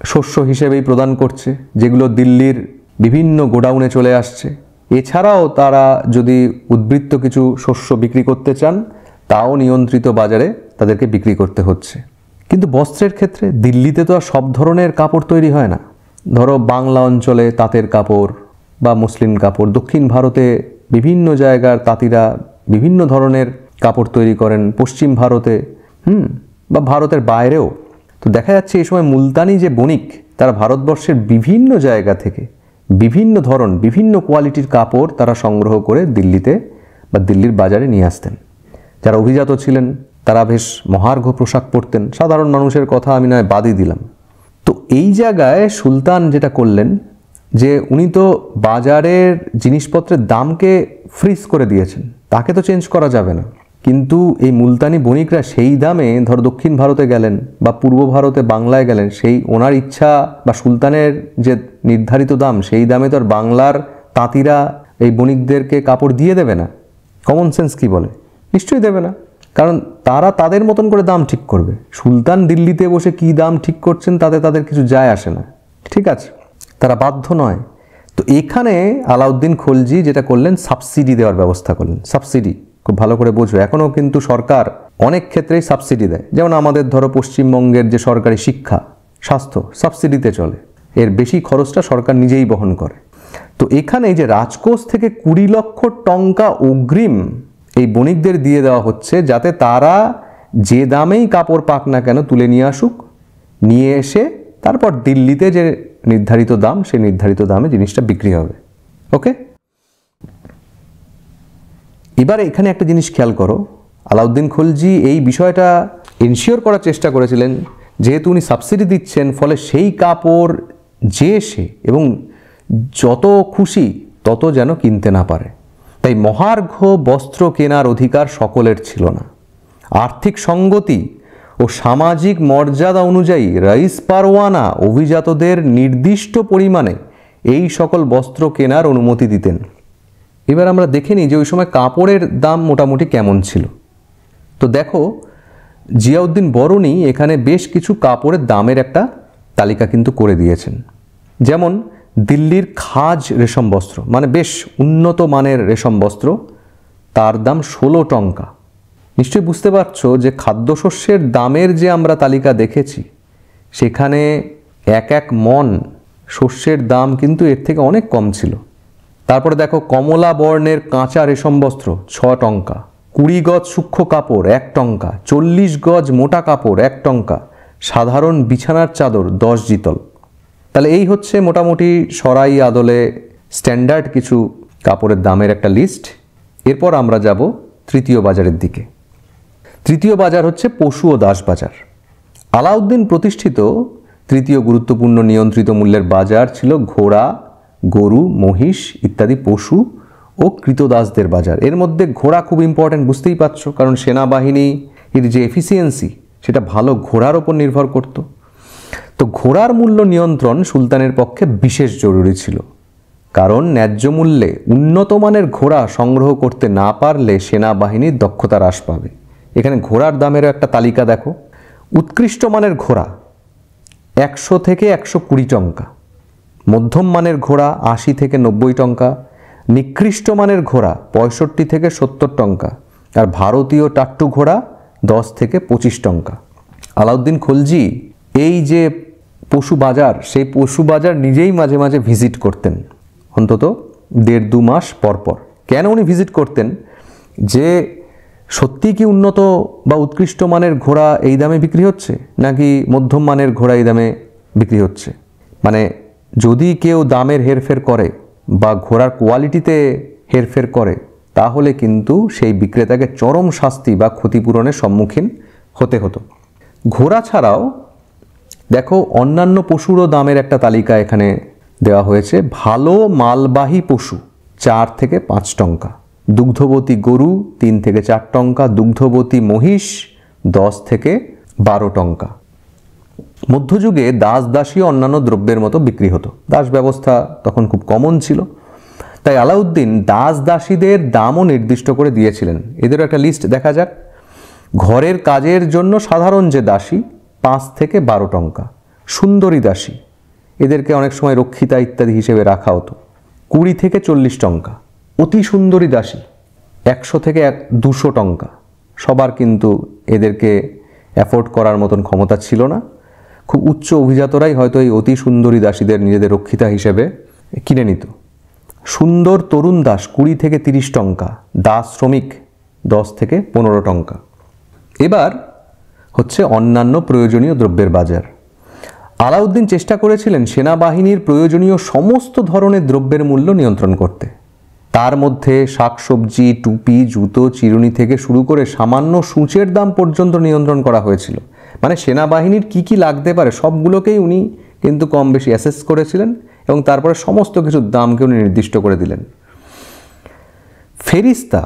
শস্য হিসেবেই প্রদান করছে, যেগুলো দিল্লির বিভিন্ন গোডাউনে চলে আসছে। এছাড়াও তারা যদি উদ্বৃত্ত কিছু শস্য বিক্রি করতে চান তাও নিয়ন্ত্রিত বাজারে তাদেরকে বিক্রি করতে হচ্ছে। কিন্তু বস্ত্রের ক্ষেত্রে দিল্লিতে তো আর সব ধরনের কাপড় তৈরি হয় না। ধরো বাংলা অঞ্চলে তাঁতের কাপড় বা মসলিন কাপড়, দক্ষিণ ভারতে বিভিন্ন জায়গার তাঁতিরা বিভিন্ন ধরনের কাপড় তৈরি করেন, পশ্চিম ভারতে বা ভারতের বাইরেও। তো দেখা যাচ্ছে এই সময় মুলতানি যে বণিক, তারা ভারতবর্ষের বিভিন্ন জায়গা থেকে বিভিন্ন ধরন, বিভিন্ন কোয়ালিটির কাপড় তারা সংগ্রহ করে দিল্লিতে বা দিল্লির বাজারে নিয়ে আসতেন। যারা অভিজাত ছিলেন তারা বেশ মহার্ঘ পোশাক পরতেন, সাধারণ মানুষের কথা আমি নয় বাদই দিলাম। তো এই জায়গায় সুলতান যেটা করলেন যে উনি তো বাজারের জিনিসপত্রের দামকে ফ্রিজ করে দিয়েছেন, তাকে তো চেঞ্জ করা যাবে না। কিন্তু এই মুলতানি বণিকরা সেই দামে ধর দক্ষিণ ভারতে গেলেন বা পূর্ব ভারতে বাংলায় গেলেন, সেই ওনার ইচ্ছা বা সুলতানের যে নির্ধারিত দাম সেই দামে তো আর বাংলার তাঁতিরা এই বণিকদেরকে কাপড় দিয়ে দেবে না। কমন সেন্স কি বলে? নিশ্চয়ই দেবে না, কারণ তারা তাদের মতন করে দাম ঠিক করবে। সুলতান দিল্লিতে বসে কি দাম ঠিক করছেন তাতে তাদের কিছু যায় আসে না, ঠিক আছে, তারা বাধ্য নয়। তো এখানে আলাউদ্দিন খলজি যেটা করলেন, সাবসিডি দেওয়ার ব্যবস্থা করলেন। সাবসিডি খুব ভালো করে বোঝো, এখনও কিন্তু সরকার অনেক ক্ষেত্রেই সাবসিডি দেয়। যেমন আমাদের ধরো পশ্চিমবঙ্গের যে সরকারি শিক্ষা, স্বাস্থ্য সাবসিডিতে চলে, এর বেশি খরচটা সরকার নিজেই বহন করে। তো এখানে এই যে রাজকোষ থেকে 20 লক্ষ টঙ্কা অগ্রিম এই বণিকদের দিয়ে দেওয়া হচ্ছে, যাতে তারা যে দামেই কাপড় পাক না কেন তুলে নিয়ে আসুক, নিয়ে এসে তারপর দিল্লিতে যে নির্ধারিত দাম সেই নির্ধারিত দামে জিনিসটা বিক্রি হবে। ওকে, এবার এখানে একটা জিনিস খেয়াল করো, আলাউদ্দিন খলজি এই বিষয়টা এনশিওর করার চেষ্টা করেছিলেন, যেহেতু উনি সাবসিডি দিচ্ছেন, ফলে সেই কাপড় যে সে এবং যত খুশি তত যেন কিনতে না পারে। তাই মহার্ঘ বস্ত্র কেনার অধিকার সকলের ছিল না। আর্থিক সঙ্গতি ও সামাজিক মর্যাদা অনুযায়ী রাইস পারওয়ানা অভিজাতদের নির্দিষ্ট পরিমাণে এই সকল বস্ত্র কেনার অনুমতি দিতেন। এবার আমরা দেখে নিই যে ওই সময় কাপড়ের দাম মোটামুটি কেমন ছিল। তো দেখো, জিয়াউদ্দিন বরনী এখানে বেশ কিছু কাপড়ের দামের একটা তালিকা কিন্তু করে দিয়েছেন। যেমন দিল্লির খাজ রেশম বস্ত্র, মানে বেশ উন্নত মানের রেশম বস্ত্র, তার দাম 16 টঙ্কা। নিশ্চয়ই বুঝতে পারছো যে খাদ্যশস্যের দামের যে আমরা তালিকা দেখেছি, সেখানে এক মন শস্যের দাম কিন্তু এর থেকে অনেক কম ছিল। তারপরে দেখো, কমলা বর্ণের কাঁচা রেশম বস্ত্র 6 টঙ্কা, 20 গজ সূক্ষ্ম কাপড় 1 টঙ্কা, 40 গজ মোটা কাপড় 1 টঙ্কা, সাধারণ বিছানার চাদর 10 জিতল। তাহলে এই হচ্ছে মোটামুটি সরাই আদলে স্ট্যান্ডার্ড কিছু কাপড়ের দামের একটা লিস্ট। এরপর আমরা যাব তৃতীয় বাজারের দিকে। তৃতীয় বাজার হচ্ছে পশু ও দাস বাজার। আলাউদ্দিন প্রতিষ্ঠিত তৃতীয় গুরুত্বপূর্ণ নিয়ন্ত্রিত মূল্যের বাজার ছিল ঘোড়া, গরু, মহিষ ইত্যাদি পশু ও কৃতদাসদের বাজার। এর মধ্যে ঘোড়া খুব ইম্পর্ট্যান্ট, বুঝতেই পারছো, কারণ সেনাবাহিনীর যে এফিসিয়েন্সি সেটা ভালো ঘোড়ার ওপর নির্ভর করত। তো ঘোড়ার মূল্য নিয়ন্ত্রণ সুলতানের পক্ষে বিশেষ জরুরি ছিল, কারণ ন্যায্য মূল্যে উন্নত মানের ঘোড়া সংগ্রহ করতে না পারলে সেনাবাহিনীর দক্ষতা হ্রাস পাবে। এখানে ঘোড়ার দামেরও একটা তালিকা দেখো। উৎকৃষ্ট মানের ঘোড়া 100 থেকে 120 টঙ্কা, মধ্যম মানের ঘোড়া 80 থেকে 90 টঙ্কা, নিকৃষ্ট মানের ঘোড়া 65 থেকে 70 টঙ্কা, আর ভারতীয় টাট্টু ঘোড়া 10 থেকে 25 টঙ্কা। আলাউদ্দিন খলজি এই যে পশু বাজার, সেই পশু বাজার নিজেই মাঝে মাঝে ভিজিট করতেন, অন্তত 1.5-2 মাস পর পর। কেন উনি ভিজিট করতেন? যে সত্যি কি উন্নত বা উৎকৃষ্ট মানের ঘোড়া এই দামে বিক্রি হচ্ছে, নাকি মধ্যম মানের ঘোড়া এই দামে বিক্রি হচ্ছে। মানে যদি কেউ দামের হেরফের করে বা ঘোড়ার কোয়ালিটিতে হেরফের করে, তাহলে কিন্তু সেই বিক্রেতাকে চরম শাস্তি বা ক্ষতিপূরণের সম্মুখীন হতে হতো। ঘোড়া ছাড়াও দেখো অন্যান্য পশুরও দামের একটা তালিকা এখানে দেওয়া হয়েছে। ভালো মালবাহী পশু 4 থেকে 5 টঙ্কা, দুগ্ধবতী গরু 3 থেকে 4 টঙ্কা, দুগ্ধবতী মহিষ 10 থেকে 12 টঙ্কা। মধ্যযুগে দাস দাসী অন্যান্য দ্রব্যের মতো বিক্রি হতো। দাস ব্যবস্থা তখন খুব কমন ছিল, তাই আলাউদ্দিন দাস দাসীদের দামও নির্দিষ্ট করে দিয়েছিলেন। এদেরও একটা লিস্ট দেখা যাক। ঘরের কাজের জন্য সাধারণ যে দাসী 5 থেকে 12 টঙ্কা, সুন্দরী দাসী, এদেরকে অনেক সময় রক্ষিতা ইত্যাদি হিসেবে রাখা হতো, 20 থেকে 40 টঙ্কা। অতি সুন্দরী দাসী 100 থেকে 200 টঙ্কা। সবার কিন্তু এদেরকে অ্যাফোর্ড করার মতন ক্ষমতা ছিল না। খুব উচ্চ অভিজাতরাই হয়তো এই অতি সুন্দরী দাসীদের নিজেদের রক্ষিতা হিসেবে কিনে নিত। সুন্দর তরুণ দাস 20 থেকে 30 টঙ্কা, দাস শ্রমিক 10 থেকে 15 টঙ্কা। এবার হচ্ছে অন্যান্য প্রয়োজনীয় দ্রব্যের বাজার। আলাউদ্দিন চেষ্টা করেছিলেন সেনাবাহিনীর প্রয়োজনীয় সমস্ত ধরনের দ্রব্যের মূল্য নিয়ন্ত্রণ করতে। তার মধ্যে শাকসবজি, টুপি, জুতো, চিরুনি থেকে শুরু করে সামান্য সূচের দাম পর্যন্ত নিয়ন্ত্রণ করা হয়েছিল। মানে সেনাবাহিনীর কি কি লাগতে পারে সবগুলোকেই উনি কিন্তু কম বেশি অ্যাসেস করেছিলেন এবং তারপরে সমস্ত কিছুর দামকে উনি নির্দিষ্ট করে দিলেন। ফেরিস্তা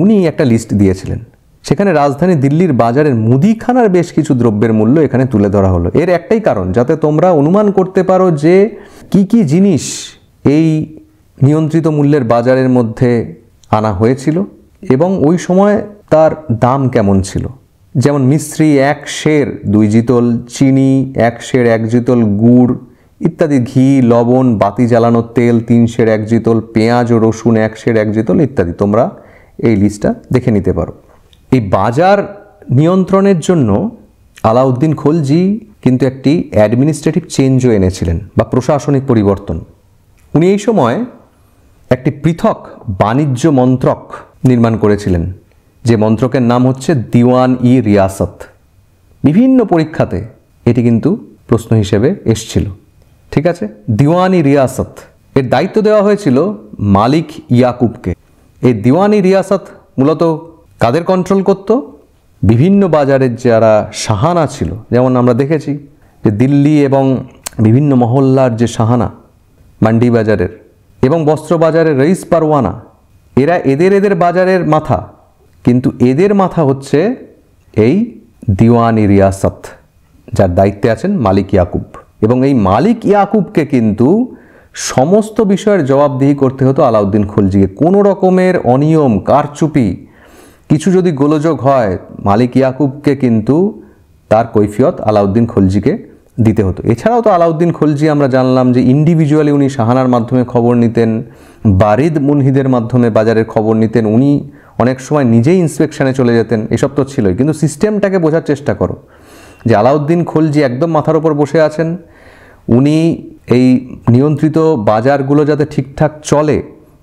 উনি একটা লিস্ট দিয়েছিলেন, সেখানে রাজধানী দিল্লির বাজারের মুদিখানার বেশ কিছু দ্রব্যের মূল্য এখানে তুলে ধরা হলো। এর একটাই কারণ, যাতে তোমরা অনুমান করতে পারো যে কি কি জিনিস এই নিয়ন্ত্রিত মূল্যের বাজারের মধ্যে আনা হয়েছিল এবং ওই সময় তার দাম কেমন ছিল। যেমন মিশ্রি 1 সের 2 জিতল, চিনি 1 সের 1 জিতল, গুড় ইত্যাদি, ঘি, লবণ, বাতি জ্বালানোর তেল 3 সের 1 জিতল, পেঁয়াজ ও রসুন 1 সের 1 জিতল ইত্যাদি। তোমরা এই লিস্টটা দেখে নিতে পারো। এই বাজার নিয়ন্ত্রণের জন্য আলাউদ্দিন খলজি কিন্তু একটি অ্যাডমিনিস্ট্রেটিভ চেঞ্জও এনেছিলেন বা প্রশাসনিক পরিবর্তন। উনি এই সময় একটি পৃথক বাণিজ্য মন্ত্রক নির্মাণ করেছিলেন, যে মন্ত্রকের নাম হচ্ছে দিওয়ান-ই রিয়াসত। বিভিন্ন পরীক্ষাতে এটি কিন্তু প্রশ্ন হিসেবে এসছিল। ঠিক আছে, দিওয়ান-ই রিয়াসত এর দায়িত্ব দেওয়া হয়েছিল মালিক ইয়াকুবকে। এই দিওয়ান-ই রিয়াসত মূলত কাদের কন্ট্রোল করত? বিভিন্ন বাজারের যারা সাহানা ছিল, যেমন আমরা দেখেছি যে দিল্লি এবং বিভিন্ন মহল্লার যে সাহানা, মান্ডি বাজারের এবং বস্ত্র বাজারের রইস পারওয়ানা, এরা এদের বাজারের মাথা, কিন্তু এদের মাথা হচ্ছে এই দিওয়ান-ই রিয়াসত, যার দায়িত্বে আছেন মালিক ইয়াকুব। এবং এই মালিক ইয়াকুবকে কিন্তু সমস্ত বিষয়ের জবাবদিহি করতে হতো আলাউদ্দিন খলজিকে। কোনো রকমের অনিয়ম, কারচুপি, কিছু যদি গোলযোগ হয়, মালিক ইয়াকুবকে কিন্তু তার কৈফিয়ত আলাউদ্দিন খলজিকে দিতে হতো। এছাড়াও তো আলাউদ্দিন খলজি আমরা জানলাম যে ইন্ডিভিজুয়ালি উনি সাহানার মাধ্যমে খবর নিতেন, বারিদ মুনহিদের মাধ্যমে বাজারের খবর নিতেন, উনি অনেক সময় নিজেই ইন্সপেকশনে চলে যেতেন। এসব তো ছিলই, কিন্তু সিস্টেমটাকে বোঝার চেষ্টা করো যে আলাউদ্দিন খলজি একদম মাথার ওপর বসে আছেন। উনি এই নিয়ন্ত্রিত বাজারগুলো যাতে ঠিকঠাক চলে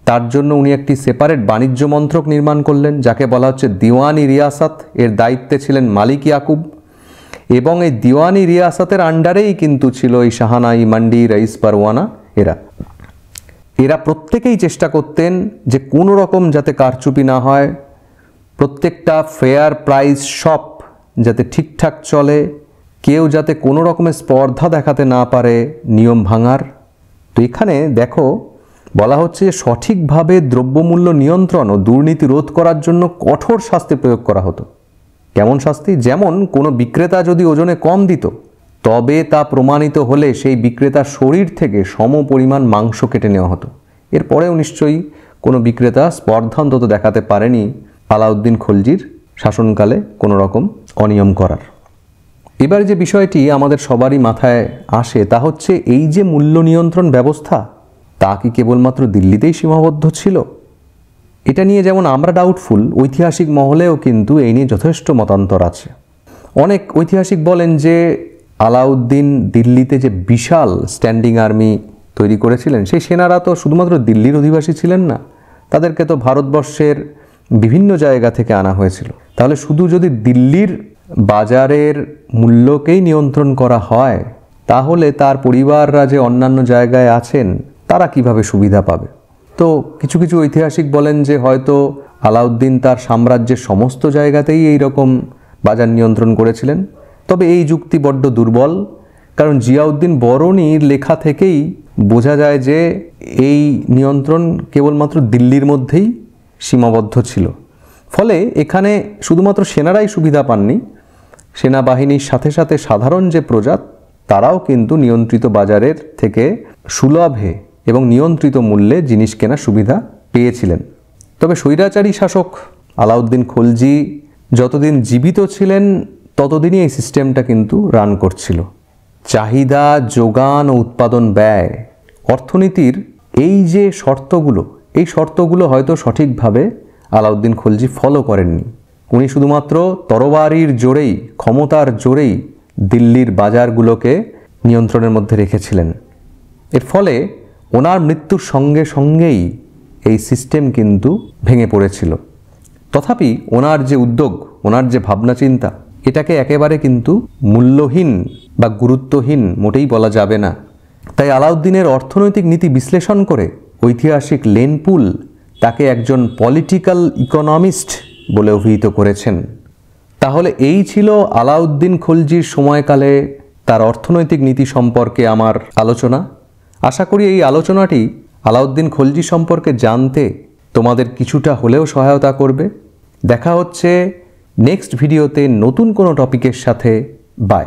তার জন্য উনি একটি সেপারেট বাণিজ্য মন্ত্রক নির্মাণ করলেন, যাকে বলা হচ্ছে দিওয়ান-ই রিয়াসত। এর দায়িত্বে ছিলেন মালিক ইয়াকুব এবং এই দিওয়ান-ই রিয়াসতের আন্ডারেই কিন্তু ছিল এই সাহানা, মান্ডি, রইস পারওয়ানা। এরা প্রত্যেকেই চেষ্টা করতেন যে কোনো রকম যাতে কারচুপি না হয়, প্রত্যেকটা ফেয়ার প্রাইস শপ যাতে ঠিকঠাক চলে, কেউ যাতে কোনো রকমের স্পর্ধা দেখাতে না পারে নিয়ম ভাঙার। তো এখানে দেখো বলা হচ্ছে সঠিকভাবে দ্রব্যমূল্য নিয়ন্ত্রণ ও দুর্নীতি রোধ করার জন্য কঠোর শাস্তি প্রয়োগ করা হতো। কেমন শাস্তি? যেমন কোনো বিক্রেতা যদি ওজনে কম দিত, তবে তা প্রমাণিত হলে সেই বিক্রেতার শরীর থেকে সম পরিমাণ মাংস কেটে নেওয়া হতো। এরপরেও নিশ্চয়ই কোনো বিক্রেতা স্পর্ধা অন্তত দেখাতে পারেনি আলাউদ্দিন খলজির শাসনকালে কোনো রকম অনিয়ম করার। এবার যে বিষয়টি আমাদের সবারই মাথায় আসে তা হচ্ছে এই যে মূল্য নিয়ন্ত্রণ ব্যবস্থা, তা কি কেবলমাত্র দিল্লিতেই সীমাবদ্ধ ছিল? এটা নিয়ে যেমন আমরা ডাউটফুল, ঐতিহাসিক মহলেও কিন্তু এই নিয়ে যথেষ্ট মতান্তর আছে। অনেক ঐতিহাসিক বলেন যে আলাউদ্দিন দিল্লিতে যে বিশাল স্ট্যান্ডিং আর্মি তৈরি করেছিলেন, সেই সেনারা তো শুধুমাত্র দিল্লির অধিবাসী ছিলেন না, তাদেরকে তো ভারতবর্ষের বিভিন্ন জায়গা থেকে আনা হয়েছিল। তাহলে শুধু যদি দিল্লির বাজারের মূল্যকেই নিয়ন্ত্রণ করা হয়, তাহলে তার পরিবাররা যে অন্যান্য জায়গায় আছেন তারা কিভাবে সুবিধা পাবে? তো কিছু কিছু ঐতিহাসিক বলেন যে হয়তো আলাউদ্দিন তার সাম্রাজ্যের সমস্ত জায়গাতেই এই রকম বাজার নিয়ন্ত্রণ করেছিলেন। তবে এই যুক্তি বড্ড দুর্বল, কারণ জিয়াউদ্দিন বরনির লেখা থেকেই বোঝা যায় যে এই নিয়ন্ত্রণ কেবলমাত্র দিল্লির মধ্যেই সীমাবদ্ধ ছিল। ফলে এখানে শুধুমাত্র সেনারাই সুবিধা পাননি, সেনাবাহিনীর সাথে সাথে সাধারণ যে প্রজা, তারাও কিন্তু নিয়ন্ত্রিত বাজারের থেকে সুলভে এবং নিয়ন্ত্রিত মূল্যে জিনিস কেনার সুবিধা পেয়েছিলেন। তবে স্বৈরাচারী শাসক আলাউদ্দিন খলজি যতদিন জীবিত ছিলেন ততদিনই এই সিস্টেমটা কিন্তু রান করছিল। চাহিদা, যোগান ও উৎপাদন ব্যয়, অর্থনীতির এই যে শর্তগুলো, এই শর্তগুলো হয়তো সঠিকভাবে আলাউদ্দিন খলজি ফলো করেননি। উনি শুধুমাত্র তরবারির জোরেই, ক্ষমতার জোরেই দিল্লির বাজারগুলোকে নিয়ন্ত্রণের মধ্যে রেখেছিলেন। এর ফলে ওনার মৃত্যুর সঙ্গে সঙ্গেই এই সিস্টেম কিন্তু ভেঙে পড়েছিল। তথাপি ওনার যে উদ্যোগ, ওনার যে ভাবনা চিন্তা, এটাকে একেবারে কিন্তু মূল্যহীন বা গুরুত্বহীন মোটেই বলা যাবে না। তাই আলাউদ্দিনের অর্থনৈতিক নীতি বিশ্লেষণ করে ঐতিহাসিক লেন পুল তাকে একজন পলিটিক্যাল ইকোনমিস্ট বলে অভিহিত করেছেন। তাহলে এই ছিল আলাউদ্দিন খলজির সময়কালে তার অর্থনৈতিক নীতি সম্পর্কে আমার আলোচনা। আশা করি এই আলোচনাটি আলাউদ্দিন খলজি সম্পর্কে জানতে তোমাদের কিছুটা হলেও সহায়তা করবে। দেখা হচ্ছে নেক্সট ভিডিওতে নতুন কোনো টপিকের সাথে। বাই।